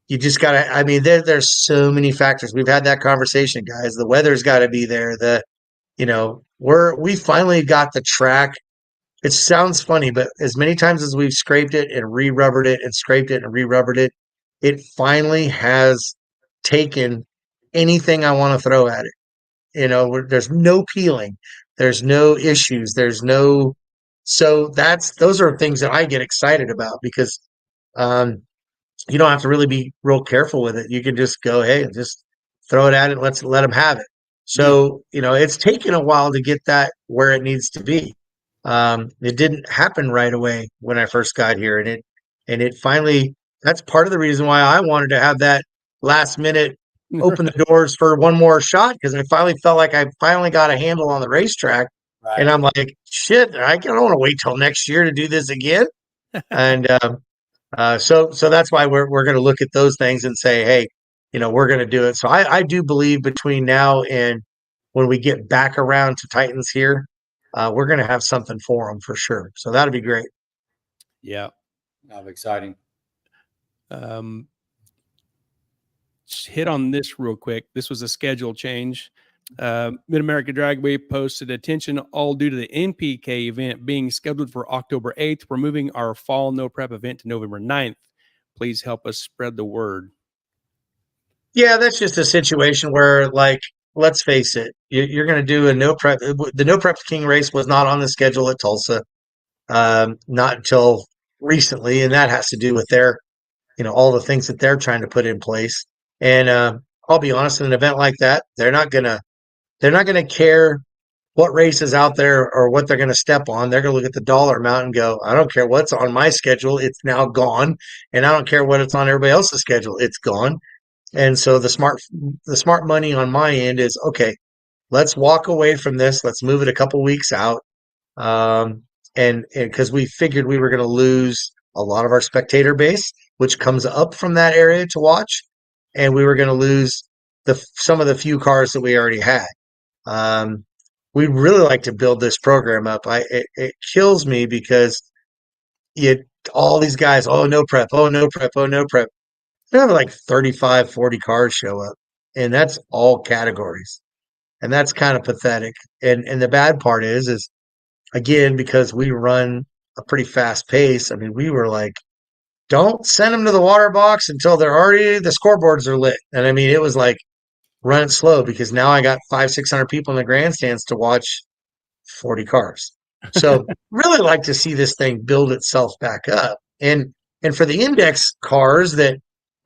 you just gotta. I mean, there's so many factors. We've had that conversation, guys. The weather's got to be there. We finally got the track. It sounds funny, but as many times as we've scraped it and re-rubbered it and scraped it and re-rubbered it, it finally has taken anything I want to throw at it. There's no peeling. There's no issues. So those are things that I get excited about because you don't have to really be real careful with it. You can just go, hey, just throw it at it. Let them have it. So, it's taken a while to get that where it needs to be. It didn't happen right away when I first got here, and it finally, that's part of the reason why I wanted to have that last minute open the doors for one more shot, because I finally felt like I finally got a handle on the racetrack. Right. And I'm like, shit, I don't want to wait till next year to do this again. And so that's why we're going to look at those things and say, hey, we're going to do it. So I do believe between now and when we get back around to Titans here, we're going to have something for them for sure. So that'll be great. Yeah. That'll be exciting. Hit on this real quick. This was a schedule change. Mid America Dragway posted attention all due to the NPK event being scheduled for October 8th. We're moving our fall no prep event to November 9th. Please help us spread the word. Yeah, that's just a situation where, let's face it, you're going to do a no prep. The no prep King race was not on the schedule at Tulsa, not until recently, and that has to do with their, all the things that they're trying to put in place. And I'll be honest, in an event like that, they're not gonna care what race is out there or what they're gonna step on. They're gonna look at the dollar amount and go, I don't care what's on my schedule, it's now gone, and I don't care what it's on everybody else's schedule, it's gone. And so the smart money on my end is, okay, let's walk away from this. Let's move it a couple weeks out, and because we figured we were going to lose a lot of our spectator base, which comes up from that area to watch. And we were going to lose some of the few cars that we already had. we'd really like to build this program up. It kills me because all these guys, oh, no prep, oh, no prep, oh, no prep. They have like 35, 40 cars show up, and that's all categories. And that's kind of pathetic. And the bad part is again, because we run a pretty fast pace. I mean, we were like, don't send them to the water box until the scoreboards are lit. And I mean, it was like, run it slow, because now I got 500-600 people in the grandstands to watch 40 cars. So really like to see this thing build itself back up. And for the index cars that,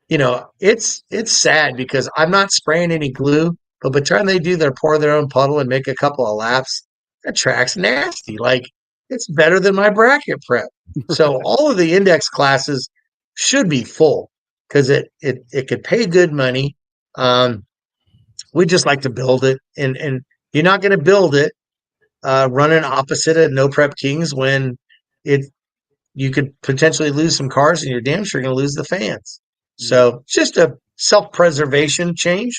it's sad because I'm not spraying any glue, but by the time they pour their own puddle and make a couple of laps, that track's nasty. Like, it's better than my bracket prep. So all of the index classes should be full because it could pay good money. We just like to build it, and you're not going to build it running opposite of No Prep Kings when you could potentially lose some cars, and you're damn sure going to lose the fans. So just a self-preservation change.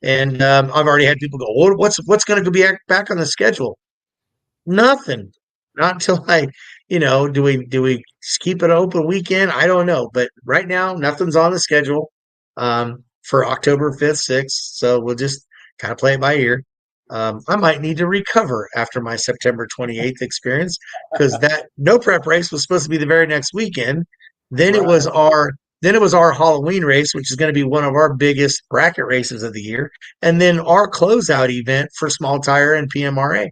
And I've already had people go, well, what's going to be back on the schedule? Nothing. Not until do we keep it open weekend? I don't know. But right now, nothing's on the schedule for October 5th, 6th. So we'll just kind of play it by ear. I might need to recover after my September 28th experience, because that no prep race was supposed to be the very next weekend. Then it was our Halloween race, which is going to be one of our biggest bracket races of the year. And then our closeout event for small tire and PMRA,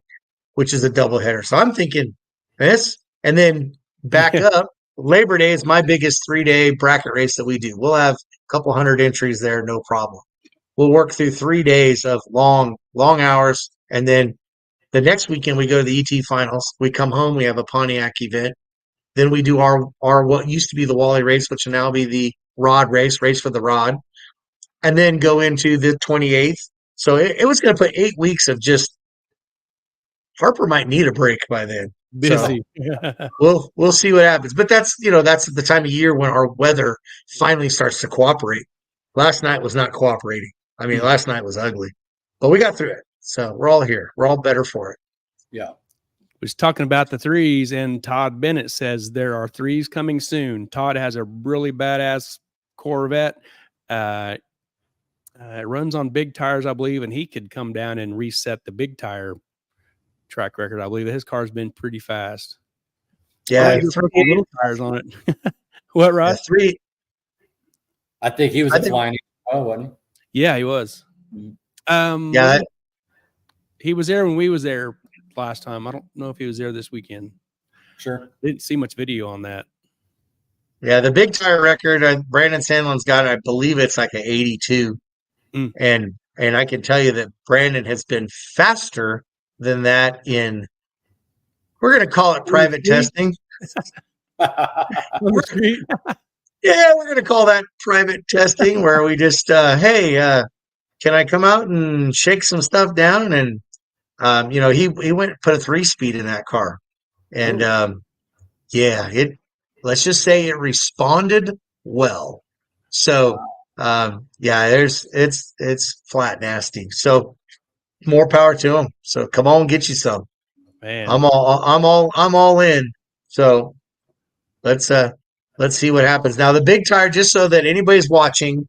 which is a doubleheader. So I'm thinking this, and then back up. Labor Day is my biggest 3-day bracket race that we do. We'll have a couple hundred entries there, no problem. We'll work through 3 days of long hours. And then the next weekend we go to the ET finals. We come home, we have a Pontiac event. Then we do our what used to be the Wally race, which will now be the rod race for the rod, and then go into the 28th. So it was going to put 8 weeks of just Harper might need a break by then. Busy. So we'll see what happens. But that's the time of year when our weather finally starts to cooperate. Last night was not cooperating. I mean, last night was ugly, but we got through it. So we're all here. We're all better for it. Yeah. Was talking about the threes, and Todd Bennett says there are threes coming soon. Todd has a really badass Corvette. It runs on big tires, I believe, and he could come down and reset the big tire track record. I believe his car's been pretty fast. Yeah, little tires on it. What, Rod? Three. I think he was flying. Oh, wasn't he? Yeah, he was. He was there when we was there last time. I don't know if he was there this weekend. Sure. Didn't see much video on that. Yeah, the big tire record, Brandon Sandlin's got, I believe it's like an 82. And I can tell you that Brandon has been faster than that in, we're going to call it private testing. Yeah, we're going to call that private testing, where we just, hey, can I come out and shake some stuff down? And, he went and put a 3-speed in that car. And, let's just say it responded well. So, it's flat nasty. So more power to him. So come on, get you some. Man, I'm all in. So let's see what happens. Now the big tire, just so that anybody's watching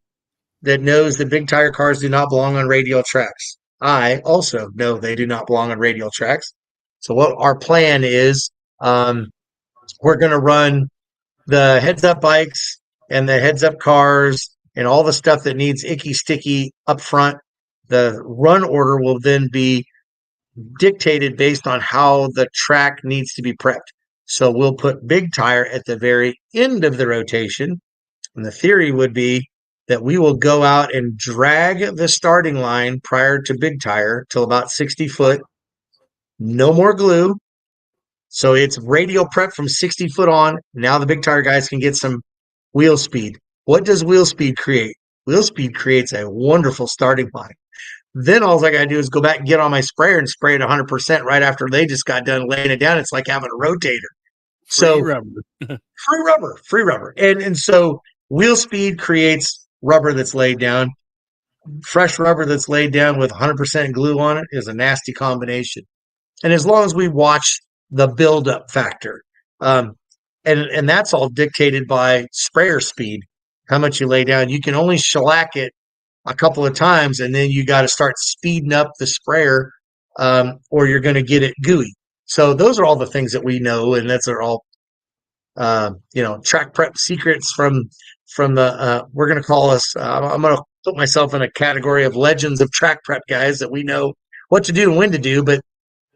that knows that big tire cars do not belong on radial tracks. I also know they do not belong on radial tracks. So what our plan is, we're going to run the heads-up bikes and the heads-up cars and all the stuff that needs icky-sticky up front. The run order will then be dictated based on how the track needs to be prepped. So we'll put big tire at the very end of the rotation. And the theory would be that we will go out and drag the starting line prior to big tire till about 60 foot. No more glue. So it's radial prep from 60 foot on. Now the big tire guys can get some wheel speed. What does wheel speed create? Wheel speed creates a wonderful starting line. Then all I got to do is go back and get on my sprayer and spray it 100% right after they just got done laying it down. It's like having a rotator. free rubber. Free rubber. And so wheel speed creates rubber that's laid down. Fresh rubber that's laid down with 100% glue on it is a nasty combination. and as long as we watch the buildup factor, and that's all dictated by sprayer speed, how much you lay down. You can only shellac it a couple of times, and then you got to start speeding up the sprayer, or you're going to get it gooey. So those are all the things that we know, and that's are all track prep secrets from the. We're going to call us. I'm going to put myself in a category of legends of track prep guys that we know what to do and when to do, but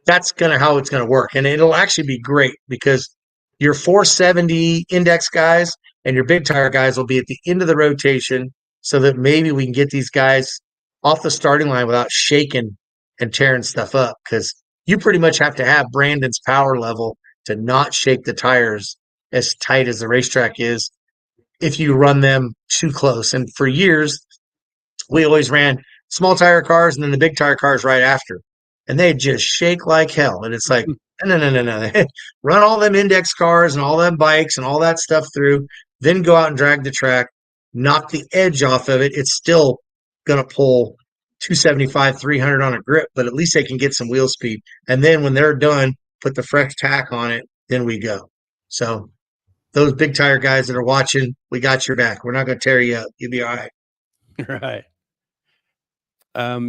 that's kind of how it's going to work, and it'll actually be great because your 470 index guys and your big tire guys will be at the end of the rotation, so that maybe we can get these guys off the starting line without shaking and tearing stuff up, because you pretty much have to have Brandon's power level to not shake the tires as tight as the racetrack is if you run them too close. And for years, we always ran small tire cars and then the big tire cars right after, and they just shake like hell. And it's like, no. Run all them index cars and all them bikes and all that stuff through, then go out and drag the track, knock the edge off of it. It's still going to pull 275, 300 on a grip, but at least they can get some wheel speed. And then when they're done, put the fresh tack on it, then we go. So those big tire guys that are watching, we got your back. We're not going to tear you up. You'll be all right. Right.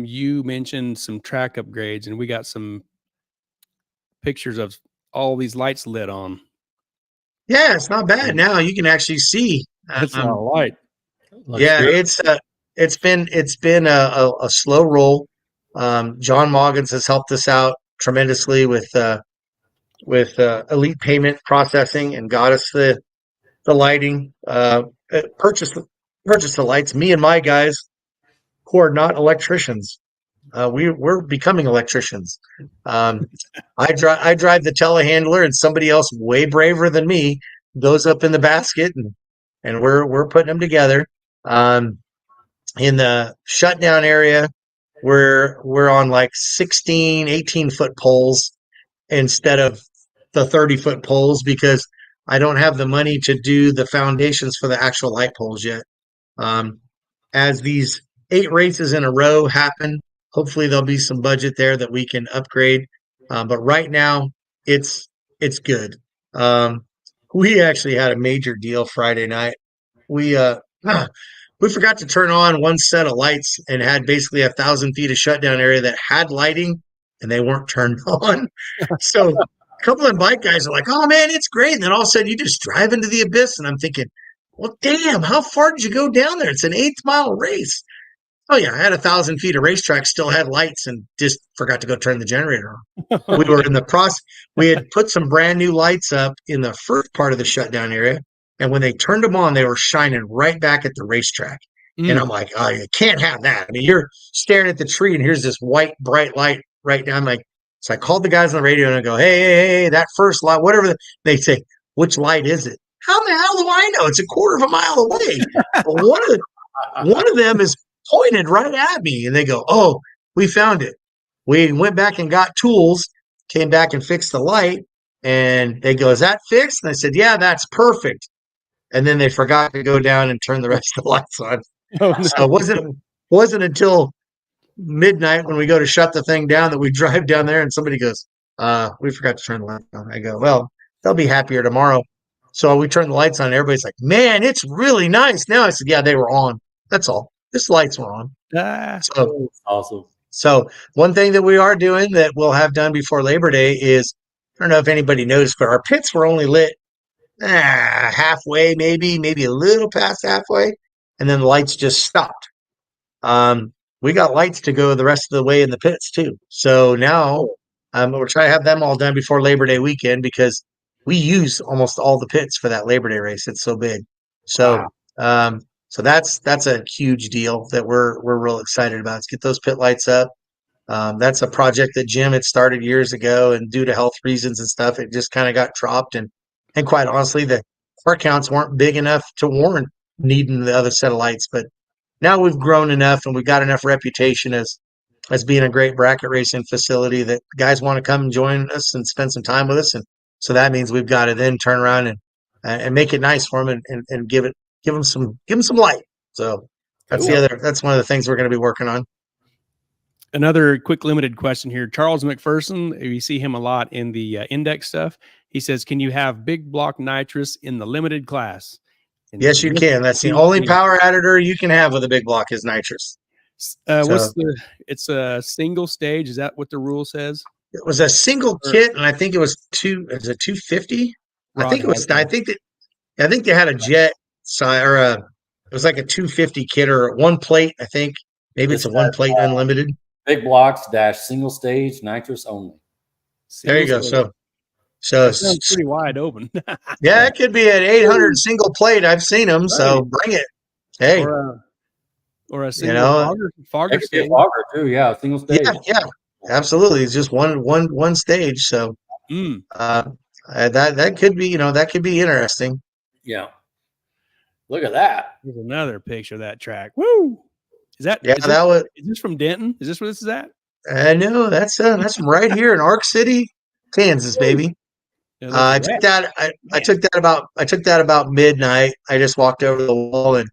You mentioned some track upgrades, and we got some pictures of all these lights lit on. Yeah, it's not bad. Now you can actually see. That's not a light. Yeah, good. it's been a slow roll. John Moggins has helped us out tremendously with elite payment processing and got us the lighting. Purchased the lights. Me and my guys who are not electricians. We're becoming electricians. I drive the telehandler, and somebody else way braver than me goes up in the basket, and we're putting them together. In the shutdown area, we're on like 16, 18-foot poles instead of the 30-foot poles, because I don't have the money to do the foundations for the actual light poles yet. As these 8 races in a row happen, hopefully there'll be some budget there that we can upgrade. But right now, it's good. We actually had a major deal Friday night. We forgot to turn on one set of lights and had basically 1,000 feet of shutdown area that had lighting, and they weren't turned on. So a couple of bike guys are like, "Oh man, it's great!" And then all of a sudden, you just drive into the abyss, and I'm thinking, "Well, damn, how far did you go down there? It's an 8-mile race." Oh yeah, I had 1,000 feet of racetrack, still had lights, and just forgot to go turn the generator on. We were in the process. We had put some brand new lights up in the first part of the shutdown area, and when they turned them on, they were shining right back at the racetrack. And I'm like, "Oh, you can't have that." I mean, you're staring at the tree, and here's this white, bright light right now. I'm like, so I called the guys on the radio and I go, hey, that first light, whatever. They say, "Which light is it?" How the hell do I know? It's a quarter of a mile away. Well, one of them is pointed right at me, and they go, "Oh, we found it." We went back and got tools, came back and fixed the light, and they go, "Is that fixed?" And I said, "Yeah, that's perfect." And then they forgot to go down and turn the rest of the lights on. Oh, no. So it wasn't until midnight when we go to shut the thing down that we drive down there, and somebody goes, "We forgot to turn the lights on." I go, "Well, they'll be happier tomorrow." So we turn the lights on, and everybody's like, "Man, it's really nice now." I said, "Yeah, they were on. That's all. Just lights were on." So Awesome. So one thing that we are doing that we'll have done before Labor Day is, I don't know if anybody noticed, but our pits were only lit halfway, maybe a little past halfway, and then the lights just stopped. We got lights to go the rest of the way in the pits too. So now we're trying to have them all done before Labor Day weekend, because we use almost all the pits for that Labor Day race. It's so big. So so that's a huge deal that we're real excited about. Let's get those pit lights up. That's a project that Jim had started years ago, and due to health reasons and stuff, it just kind of got dropped. And quite honestly, the car counts weren't big enough to warrant needing the other set of lights. But now we've grown enough, and we've got enough reputation as being a great bracket racing facility that guys want to come and join us and spend some time with us. And so that means we've got to then turn around and make it nice for them and give them some light. So that's that's one of the things we're going to be working on. Another quick limited question here. Charles McPherson, we see him a lot in the index stuff. He says, can you have big block nitrous in the limited class? And Yes, you can. That's the only power additor you can have with a big block is nitrous. It's a single stage. Is that what the rule says? It was a single kit, and I think it was 250. I think they had a jet side or it was like a 250 kit or one plate. I think maybe it's a one plate unlimited. Big blocks dash single stage nitrous only. There you go. So that sounds pretty wide open. Yeah, it could be an 800 single plate. I've seen them, so bring it. Hey, or a single fogger stage. Fogger too, yeah, single stage. Yeah, absolutely. It's just one stage. So that could be, that could be interesting. Yeah. Look at that. There's another picture of that track. Woo! Is this from Denton? Is this where this is at? No, that's right here in Ark City, Kansas, baby. I took that about midnight. I just walked over the wall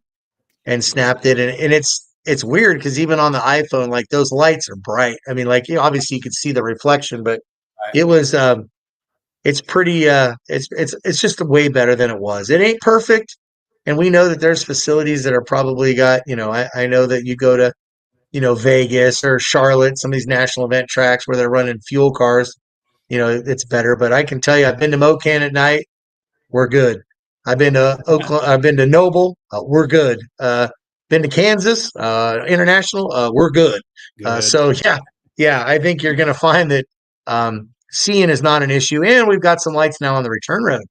and snapped it, and it's weird because even on the iPhone, like those lights are bright. I mean, like obviously you could see the reflection, but it was it's pretty it's just way better than it was. It ain't perfect, and we know that there's facilities that are probably got, I know that you go to Vegas or Charlotte, some of these national event tracks where they're running fuel cars, it's better. But I can tell you, I've been to Mocan at night, we're good. I've been to Oklahoma, I've been to Noble, we're good. Been to Kansas International, we're good. So yeah, I think you're going to find that seeing is not an issue, and we've got some lights now on the return road.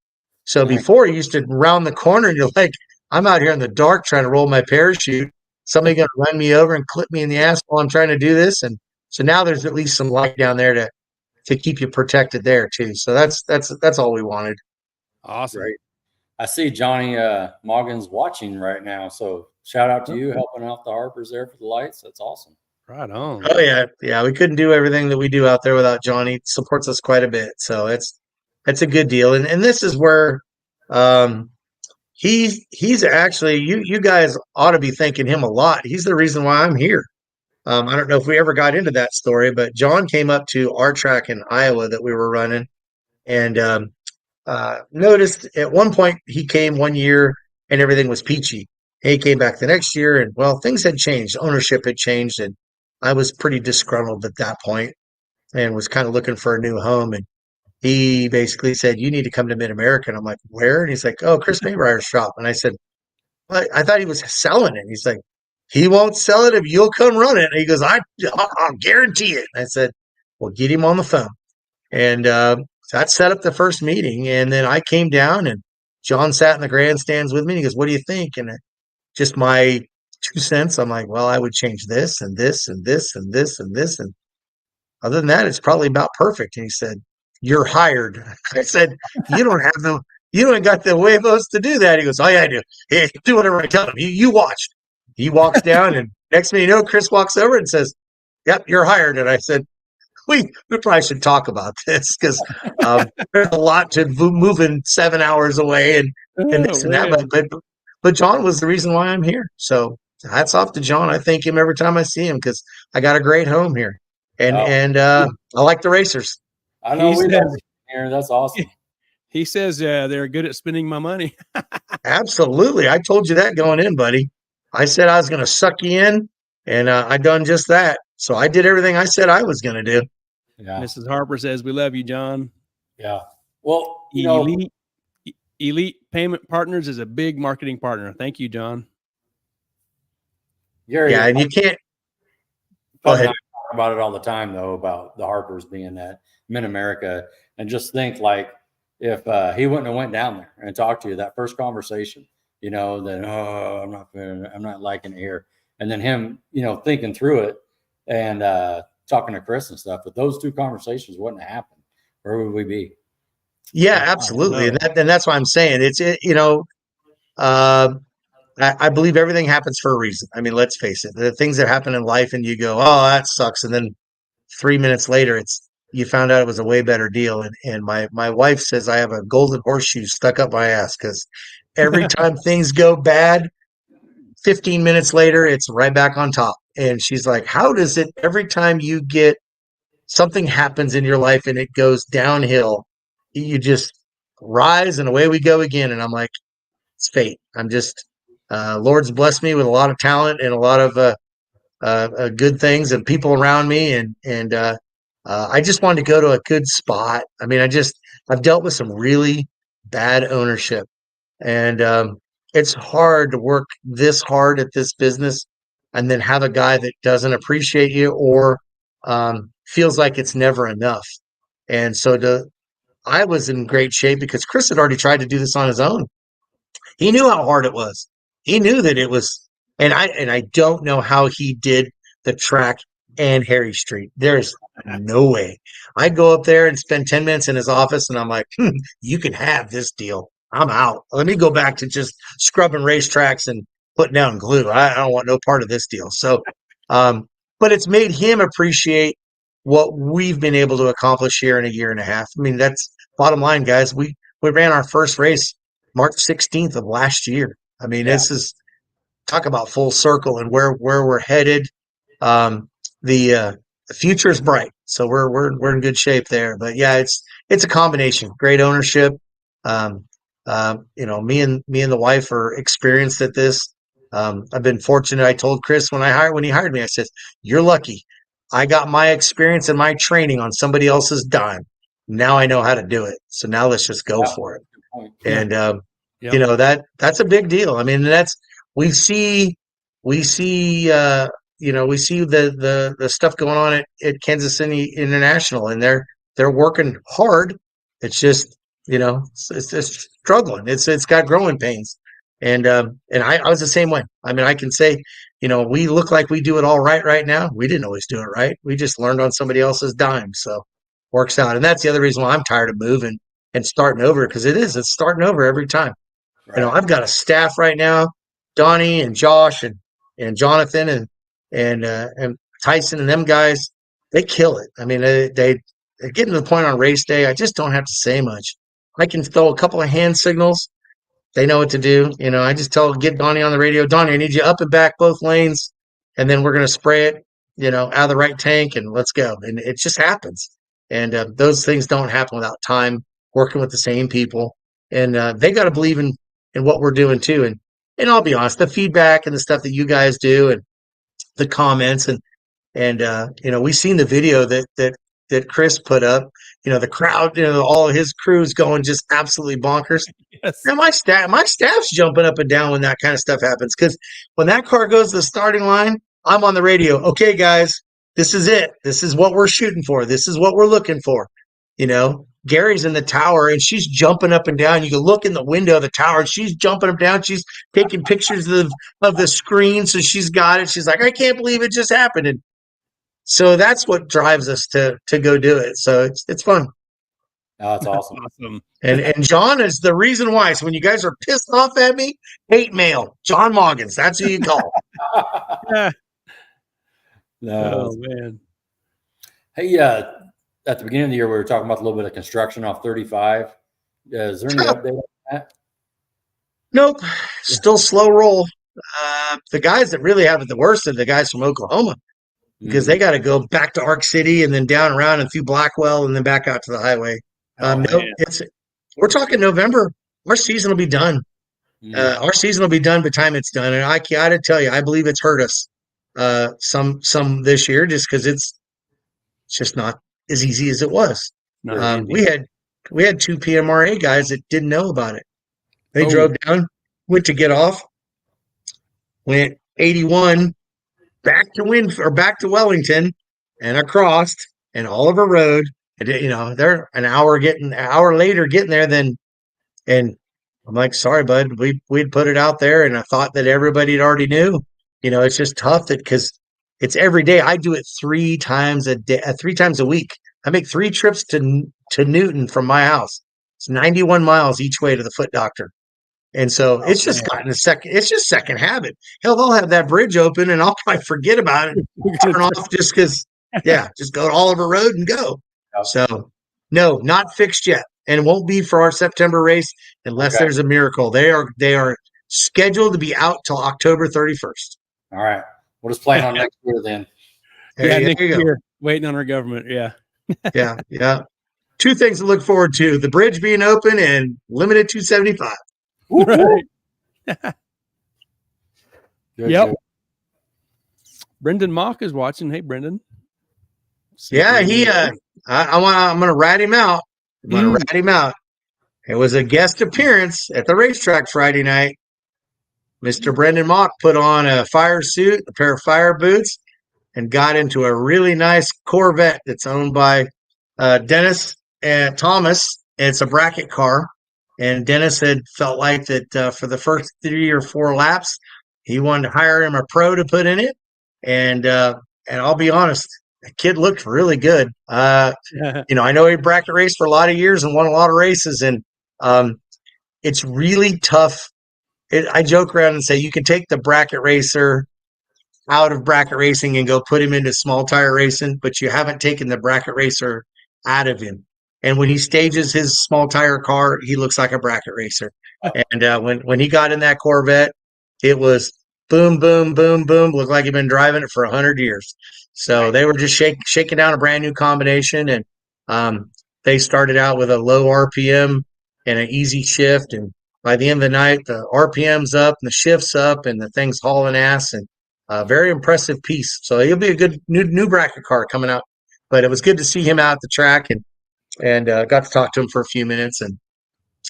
So before you used to round the corner and you're like, I'm out here in the dark trying to roll my parachute. Somebody going to run me over and clip me in the ass while I'm trying to do this, and so now there's at least some light down there to keep you protected there too. So that's all we wanted. Awesome. Great. I see Johnny Morgan's watching right now, so shout out to you helping out the Harpers there for the lights. That's awesome. Right on. Oh yeah. We couldn't do everything that we do out there without Johnny. He supports us quite a bit, so that's a good deal. And this is where he's actually you guys ought to be thanking him a lot. He's the reason why I'm here. I don't know if we ever got into that story, but John came up to our track in Iowa that we were running, and noticed at one point he came one year and everything was peachy. He came back the next year and, well, things had changed. Ownership had changed, and I was pretty disgruntled at that point and was kind of looking for a new home. And he basically said, you need to come to Mid America. And I'm like, where? And he's like, oh, Chris Maybrier's shop. And I said, well, I thought he was selling it. He's like, he won't sell it if you'll come run it. And he goes, I'll guarantee it. And I said, well, get him on the phone. And that set up the first meeting. And then I came down and John sat in the grandstands with me. And he goes, what do you think? And just my 2 cents, I'm like, well, I would change this and this and this and this and this. And other than that, it's probably about perfect. And he said, you're hired. I said, you don't got the huevos to do that. He goes, oh yeah, I do. Hey, do whatever I tell him. You watch. He walks down, and next thing you know, Chris walks over and says, yep, you're hired. And I said, we probably should talk about this because there's a lot to moving 7 hours away and this and that. But John was the reason why I'm here. So hats off to John. I thank him every time I see him because I got a great home here. And I like the racers. I know we love here. That's awesome. He says they're good at spending my money. Absolutely. I told you that going in, buddy. I said I was going to suck you in, and I done just that. So I did everything I said I was going to do. Yeah. Mrs. Harper says, we love you, John. Yeah. Well, Elite Payment Partners is a big marketing partner. Thank you, John. Gary, and you can't go ahead. Talk about it all the time, though, about the Harpers being at Mid America, and just think like if he wouldn't have went down there and talked to you that first conversation, then I'm not liking it here, and then him, thinking through it and talking to Chris and stuff. But those two conversations wouldn't have happened. Where would we be? Yeah, absolutely, and that's why I'm saying I believe everything happens for a reason. I mean, let's face it, the things that happen in life, and you go, oh, that sucks, and then 3 minutes later, you found out it was a way better deal. And my wife says I have a golden horseshoe stuck up my ass because every time things go bad, 15 minutes later, it's right back on top. And she's like, how does it every time you get something happens in your life and it goes downhill, you just rise and away we go again? And I'm like, it's fate. I'm just, Lord's blessed me with a lot of talent and a lot of good things and people around me. And I just wanted to go to a good spot. I mean, I've dealt with some really bad ownership, and it's hard to work this hard at this business and then have a guy that doesn't appreciate you or feels like it's never enough. And so I was in great shape because Chris had already tried to do this on his own. He knew how hard it was. He knew that it was, and I don't know how he did the track and Harry Street. There's no way. I go up there and spend 10 minutes in his office, and I'm like, you can have this deal. I'm out. Let me go back to just scrubbing racetracks and putting down glue. I don't want no part of this deal. So, but it's made him appreciate what we've been able to accomplish here in a year and a half. I mean, that's bottom line, guys. We ran our first race March 16th of last year. I mean, This is talk about full circle and where we're headed. The future is bright, so we're in good shape there. But yeah, it's a combination. Great ownership. Me and the wife are experienced at this. I've been fortunate. I told Chris when he hired me, I said, "You're lucky. I got my experience and my training on somebody else's dime. Now I know how to do it. So now let's just go for it." And that's a big deal. I mean, we see the stuff going on at Kansas City International, and they're working hard. It's just it's struggling. It's got growing pains, and I was the same way. I mean, I can say we look like we do it all right now. We didn't always do it right. We just learned on somebody else's dime. So works out, and that's the other reason why I'm tired of moving and starting over, because it's starting over every time. Right. I've got a staff right now, Donnie and Josh and Jonathan and Tyson and them guys. They kill it. I mean, they get to the point on race day. I just don't have to say much. I can throw a couple of hand signals. They know what to do. I just get Donnie on the radio. Donnie, I need you up and back both lanes, and then we're going to spray it, out of the right tank, and let's go. And it just happens. And those things don't happen without time, working with the same people. And they got to believe in what we're doing too. And I'll be honest, the feedback and the stuff that you guys do and the comments and we seen the video that Chris put up, the crowd, all of his crew's going just absolutely bonkers. Yes. Now my staff's jumping up and down when that kind of stuff happens. Cause when that car goes to the starting line, I'm on the radio. Okay, guys, this is it. This is what we're shooting for. This is what we're looking for. Gary's in the tower and she's jumping up and down. You can look in the window of the tower and she's jumping up and down. She's taking pictures of the screen. So she's got it. She's like, I can't believe it just happened. And so that's what drives us to go do it. So it's fun. Oh, that's awesome. And John is the reason why. So when you guys are pissed off at me, hate mail, John Moggins. That's who you call. No, oh man. Hey, at the beginning of the year, we were talking about a little bit of construction off 35. Is there any update on that? Nope. Still slow roll. The guys that really have it the worst are the guys from Oklahoma, because they got to go back to Ark City and then down around and through Blackwell and then back out to the highway. We're talking November. Our season will be done. Our season will be done by the time it's done. And I got to tell you, I believe it's hurt us some this year just because it's just not as easy as it was. We had two PMRA guys that didn't know about it. They drove down, went to get off, went 81 back to Wellington and across and Oliver Road. And, they're an hour later getting there and I'm like, sorry, bud, we'd put it out there and I thought that everybody already knew. It's just tough because it's every day. I do it 3 times a day, 3 times a week. I make 3 trips to Newton from my house. It's 91 miles each way to the foot doctor. And so it's just second habit. Hell, they'll have that bridge open and I'll probably forget about it, turn off just because, just go to Oliver Road and go. So no, not fixed yet. And it won't be for our September race unless there's a miracle. They are scheduled to be out till October 31st. All right. We'll just plan on next year then. There you go. Waiting on our government. Yeah. Yeah. Two things to look forward to: the bridge being open and limited 275. Right. Good, Yep. good. Brendan Mock is watching. Hey, Brendan. Yeah, I'm going to rat him out. It was a guest appearance at the racetrack Friday night. Mr. Brendan Mock put on a fire suit, a pair of fire boots, and got into a really nice Corvette that's owned by Dennis and Thomas. It's a bracket car. And Dennis had felt like that for the first 3 or 4 laps, he wanted to hire him a pro to put in it. And I'll be honest, the kid looked really good. I know he bracket raced for a lot of years and won a lot of races. And it's really tough. I joke around and say you can take the bracket racer out of bracket racing and go put him into small tire racing, but you haven't taken the bracket racer out of him. And when he stages his small tire car, he looks like a bracket racer. And when he got in that Corvette, it was boom, boom, boom, boom. Looked like he'd been driving it for 100 years. So they were just shaking down a brand new combination. And they started out with a low RPM and an easy shift. And by the end of the night, the RPM's up and the shift's up and the thing's hauling ass. And very impressive piece. So he'll be a good new bracket car coming out. But it was good to see him out at the track and got to talk to him for a few minutes. And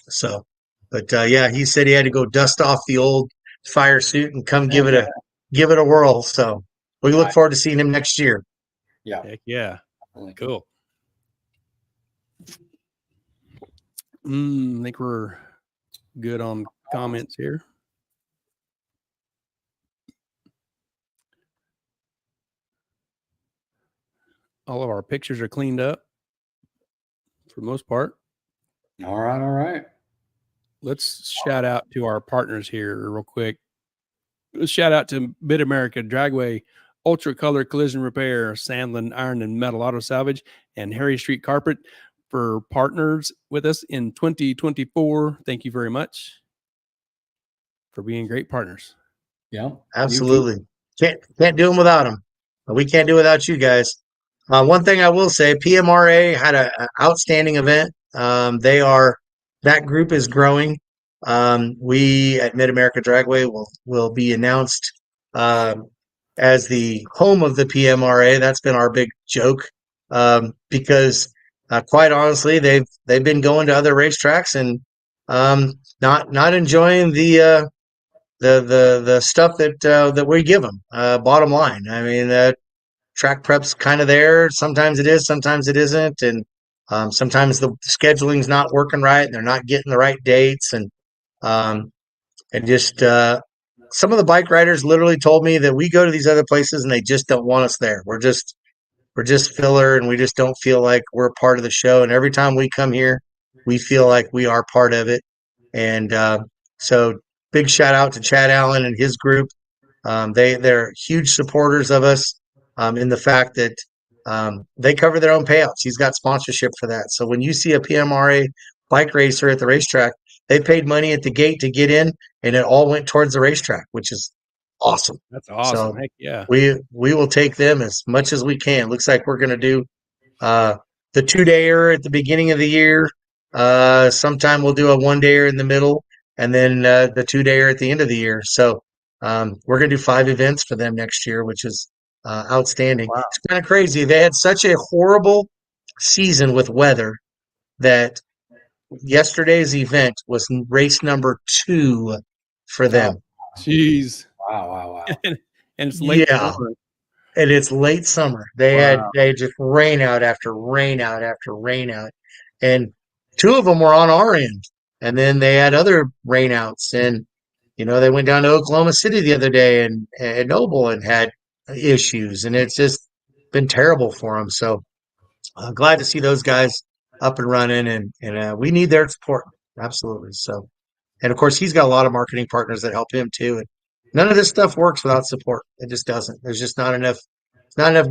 so, but yeah, he said he had to go dust off the old fire suit and come give it a whirl. So we look forward to seeing him next year. Yeah. Heck yeah. Cool. I think we're good on comments here. All of our pictures are cleaned up for the most part. All right. Let's shout out to our partners here real quick. Let's shout out to Mid America Dragway Ultra Color Collision Repair, Sandlin Iron and Metal Auto Salvage, and Harry Street Carpet for partners with us in 2024. Thank you very much for being great partners. Yeah, absolutely. Can't do them without them. We can't do without you guys. One thing I will say, PMRA had an outstanding event. That group is growing. We at Mid America Dragway will be announced as the home of the PMRA. That's been our big joke because quite honestly, they've been going to other racetracks and not enjoying the stuff that we give them. Bottom line, I mean, track prep's kind of there. Sometimes it is, sometimes it isn't, and sometimes the scheduling's not working right, and they're not getting the right dates, and just some of the bike riders literally told me that we go to these other places and they just don't want us there. We're just filler, and we just don't feel like we're part of the show. And every time we come here, we feel like we are part of it. And so big shout out to Chad Allen and his group. They're huge supporters of us in the fact that they cover their own payouts. He's got sponsorship for that. So when you see a PMRA bike racer at the racetrack, they paid money at the gate to get in, and it all went towards the racetrack, which is awesome. That's awesome. So heck yeah. We will take them as much as we can. Looks like we're going to do the 2-dayer at the beginning of the year. Sometime we'll do a 1-dayer in the middle, and then the 2-dayer at the end of the year. So we're going to do 5 events for them next year, which is outstanding. Wow. It's kind of crazy. They had such a horrible season with weather that yesterday's event was race number 2 for them. Jeez. Wow. And it's late summer. And it's late summer. They had just rain out after rain out after rain out. And 2 of them were on our end. And then they had other rainouts. And, they went down to Oklahoma City the other day and Noble and had issues. And it's just been terrible for them. So glad to see those guys up and running. And we need their support. Absolutely. So, and of course, he's got a lot of marketing partners that help him too. And none of this stuff works without support. It just doesn't. There's just not enough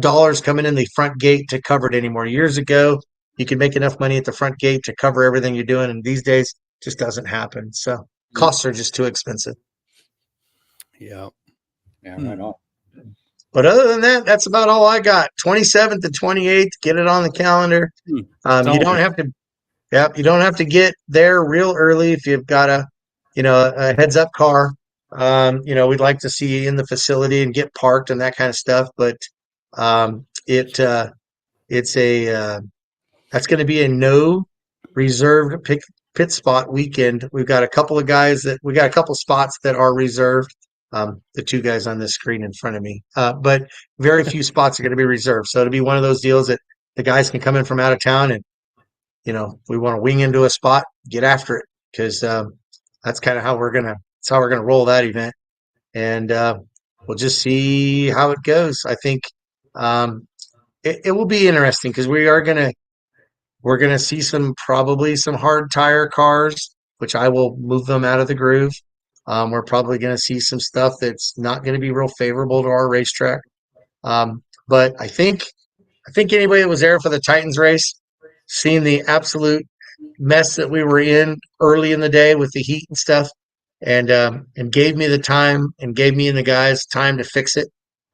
dollars coming in the front gate to cover it anymore. Years ago, you could make enough money at the front gate to cover everything you're doing. And these days, it just doesn't happen. So costs are just too expensive. Yeah. Yeah, right on. But other than that, that's about all I got. 27th and 28th, get it on the calendar. You don't have to. Yep, you don't have to get there real early if you've got a heads up car. We'd like to see you in the facility and get parked and that kind of stuff. But it's that's going to be a no reserved pit spot weekend. We've got a couple of spots that are reserved. The two guys on the screen in front of me, but very few spots are going to be reserved. So it'll be one of those deals that the guys can come in from out of town and, we want to wing into a spot, get after it, because that's kind of how we're gonna roll that event, and we'll just see how it goes. I think it will be interesting because we're gonna see probably some hard tire cars, which I will move them out of the groove. We're probably gonna see some stuff that's not gonna be real favorable to our racetrack. But I think anybody that was there for the Titans race, seeing the absolute mess that we were in early in the day with the heat and stuff, and gave me the time and gave me and the guys time to fix it,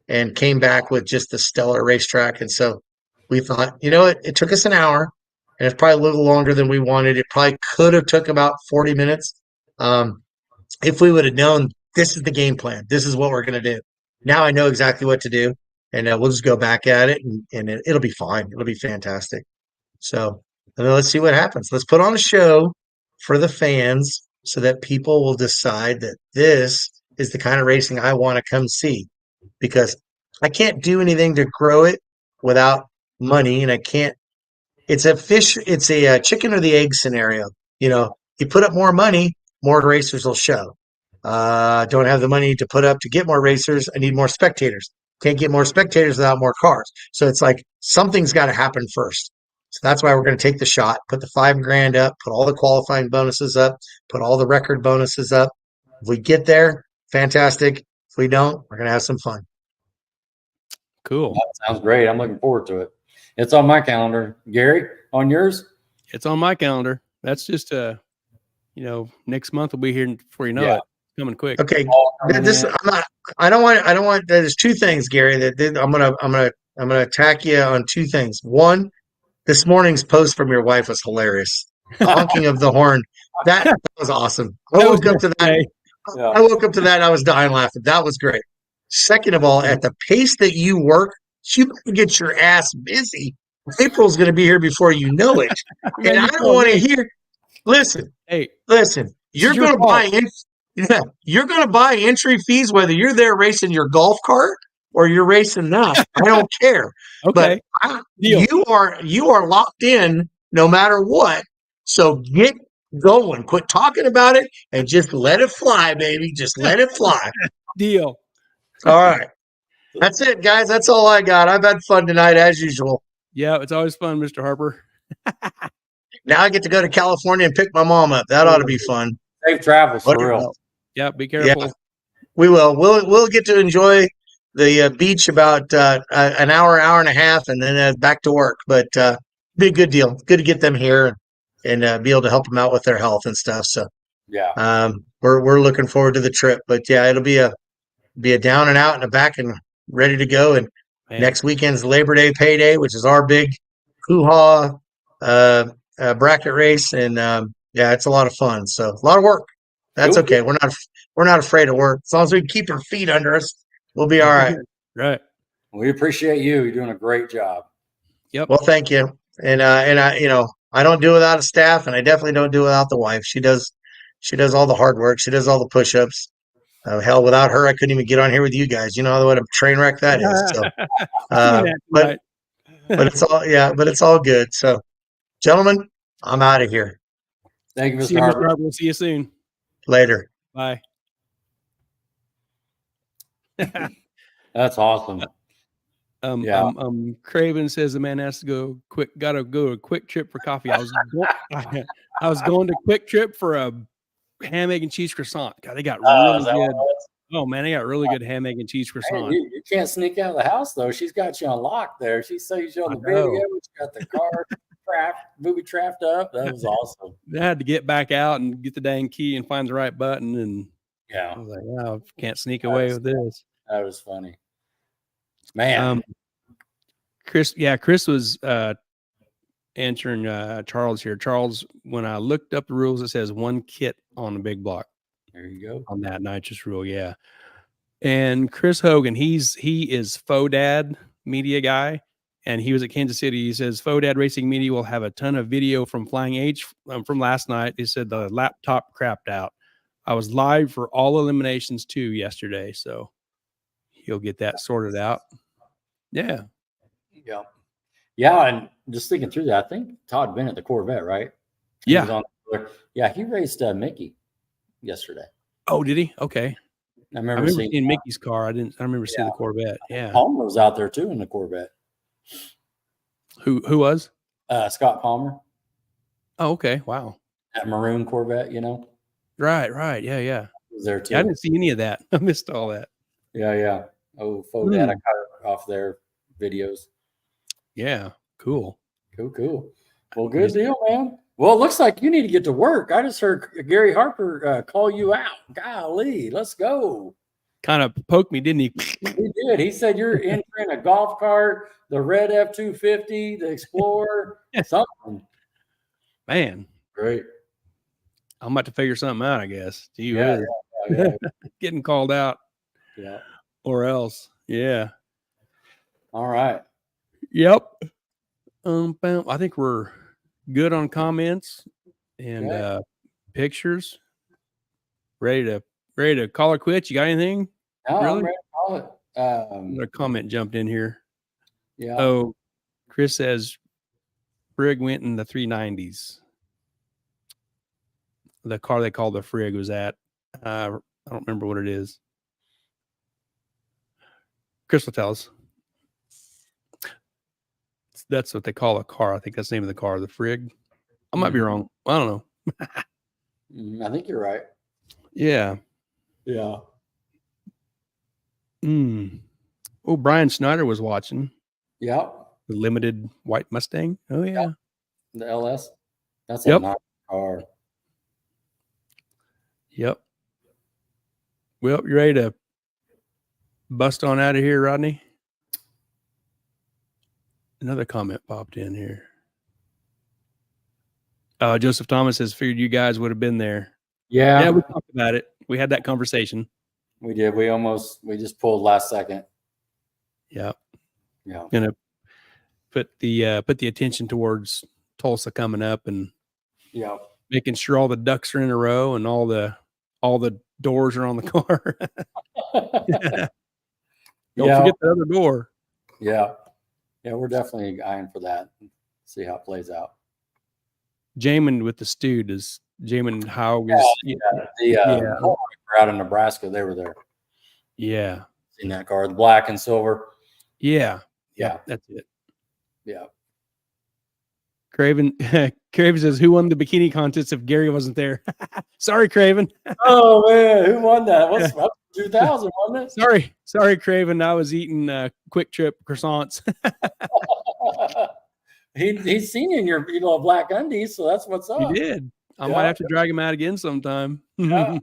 and came back with just a stellar racetrack. And so we thought, it took us an hour, and it's probably a little longer than we wanted. It probably could have took about 40 minutes. If we would have known this is the game plan, this is what we're going to do. Now I know exactly what to do, and we'll just go back at it, and it'll be fine. It'll be fantastic. So and then let's see what happens. Let's put on a show for the fans so that people will decide that this is the kind of racing I want to come see, because I can't do anything to grow it without money, and I can't. It's a chicken or the egg scenario. You put up more money, more racers will show. Don't have the money to put up to get more racers. I need more spectators. Can't get more spectators without more cars. So it's like something's got to happen first. So that's why we're going to take the shot, put the $5,000 up, put all the qualifying bonuses up, put all the record bonuses up. If we get there, fantastic. If we don't, we're going to have some fun. Cool. That sounds great. I'm looking forward to it. It's on my calendar. Gary, on yours? It's on my calendar. That's just next month will be here before you know it. Coming quick. Okay. I don't want. There's two things, Gary, that I'm gonna attack you on two things. One, this morning's post from your wife was hilarious. Honking of the horn. That was awesome. I woke up to that. Yeah. I woke up to that and I was dying laughing. That was great. Second of all, at the pace that you work, you better get your ass busy. April's going to be here before you know it. And I don't want to hear. Listen. You're going to buy entry fees whether you're there racing your golf cart or you're racing that. I don't care. Okay. But you are locked in no matter what. So get going. Quit talking about it and just let it fly, baby. Just let it fly. Deal. All right. That's it, guys. That's all I got. I've had fun tonight as usual. Yeah, it's always fun, Mr. Harper. Now I get to go to California and pick my mom up. That ought to be fun. Safe travels for real. Yeah, be careful. Yeah, we will. We'll get to enjoy the beach about an hour and a half, and then back to work. But be a good deal. Good to get them here and be able to help them out with their health and stuff. So yeah, we're looking forward to the trip. But yeah, it'll be a down and out and a back and ready to go. And next weekend's Labor Day payday, which is our big hoo-ha bracket race. And it's a lot of fun. So a lot of work. That's okay. We're not afraid of work. As long as we keep our feet under us, we'll be all right. Right. We appreciate you. You're doing a great job. Yep. Well, thank you. And I don't do it without a staff, and I definitely don't do it without the wife. She does all the hard work. She does all the push-ups. Hell, without her, I couldn't even get on here with you guys. You know what a train wreck that is. So, but it's all good. So, gentlemen, I'm out of here. Thank you, See Mr. you, Harper. Mr. Harper. We'll see you soon. Later. Bye. That's awesome. Craven says the man has to gotta go a quick trip for coffee. I was going to Quick Trip for a ham, egg, and cheese croissant. God, they got really good. Oh man, they got really good ham, egg, and cheese croissant. Hey, you can't sneak out of the house though. She's got you on lock there. She says you on the video. She got the car booby trapped up. That was awesome. I had to get back out and get the dang key and find the right button, and Yeah, I was like, wow, can't sneak away with this. that was funny. Man, Chris was answering Charles here. Charles, when I looked up the rules, it says 1 kit on the big block there you go. on that nitrous rule. Yeah. And Chris Hogan, he is Faux Dad media guy, and he was at Kansas City. He says Faux Dad Racing Media will have a ton of video from Flying H from last night. He said the laptop crapped out. I was live for all eliminations too yesterday, so he'll get that sorted out. Yeah. Yeah. Yeah, and just thinking through that, I think Todd Bennett, the Corvette, right? He was Yeah. on yeah, he raced Mickey yesterday. Oh, did he? Okay. I I remember remember seeing seeing Mickey's car. I remember seeing the Corvette. Yeah. Palmer was out there too in the Corvette. Who was? Scott Palmer, Oh, okay. Wow. that maroon Corvette, you know, Right. Yeah. was there too. Yeah, I didn't see any of that. I missed all that. Yeah. Oh, Faux Dad, I got it off their videos. Yeah. Cool. Cool. Well, good deal, man. Well, it looks like you need to get to work. I just heard Gary Harper call you out. Golly, let's go. Kind of poked me, didn't he? He did. He said you're entering a golf cart, the red F-250, the Explorer, something. Man, Great. I'm about to figure something out, I guess. Gee Yeah, whiz. yeah. Getting called out Yeah. or else. Yeah. All right. Yep. I think we're good on comments and Okay. pictures. Ready to call it quits. You got anything? No, Really? I'm ready to call it. Another comment jumped in here. Yeah. Oh, Chris says Frig went in the 390s. The car they called the Frig was at. I don't remember what it is. Chris will tell us. That's what they call a car. I think that's the name of the car, the Frig. I might be wrong. I don't know. I think you're right. Yeah. Yeah. Oh, Brian Snyder was watching Yeah. the limited white Mustang. Oh yeah. The LS. That's Yep. a nice car. Yep. Well, you ready to bust on out of here, Rodney? Another comment popped in here. Joseph Thomas says, figured you guys would have been there. Yeah. Yeah, we talked about it. We had that conversation. We did. We just pulled last second. Yeah. Yeah. Gonna put the attention towards Tulsa coming up and Yeah. making sure all the ducks are in a row and all the doors are on the car. Don't forget the other door. Yeah. Yeah, we're definitely eyeing for that. See how it plays out. Jamin with the stew. Does Jamin Howe is The out in Nebraska, they were there. Yeah. Seen that car, the black and silver. Yeah. Yeah. That's it. Yeah. Craven says, who won the bikini contest if Gary wasn't there? Sorry, Craven. Oh man, who won that? What's 2000, wasn't it? Sorry, Craven. I was eating Quick Trip croissants. He's seen you in your black undies, so that's what's up. He did. I might have to drag him out again sometime. Yeah.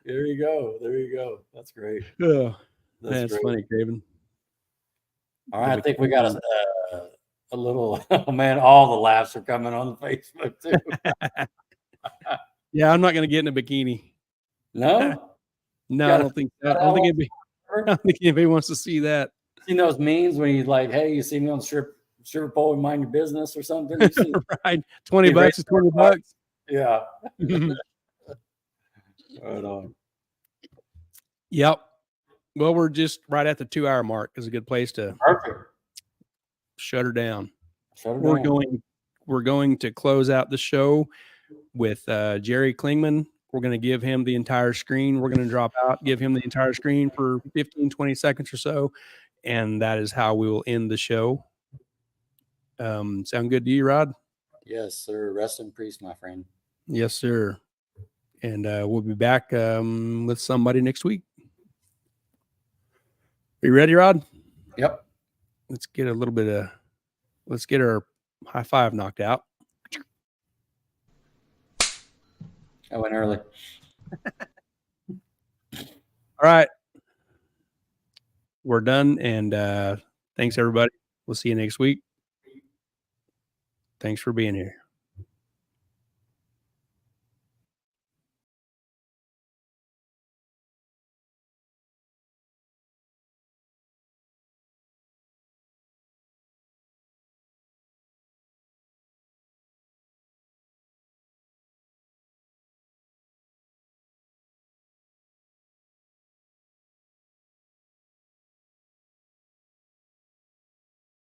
There you go. That's great. Oh, That's great. funny, Craven. All right, I think we got a little. Oh man, all the laughs are coming on the Facebook too. Yeah, I'm not going to get in a bikini. No, No, I don't think so. I don't think anybody wants to see that. Seen those memes when you like, hey, you see me on the stripper pole and mind your business or something? Right, $20 is $20. Yeah. Right on. Yep. Well, we're just right at the 2-hour mark. Is a good place to shut her down. We're going to close out the show with Jerry Klingman. We're going to give him the entire screen. We're going to drop out, give him the entire screen for 15, 20 seconds or so. And that is how we will end the show. Sound good to you, Rod? Yes, sir. Rest in peace, my friend. Yes, sir. And we'll be back with somebody next week. Are you ready, Rod? Yep. Let's get our high five knocked out. I went early. All right. We're done. And thanks, everybody. We'll see you next week. Thanks for being here.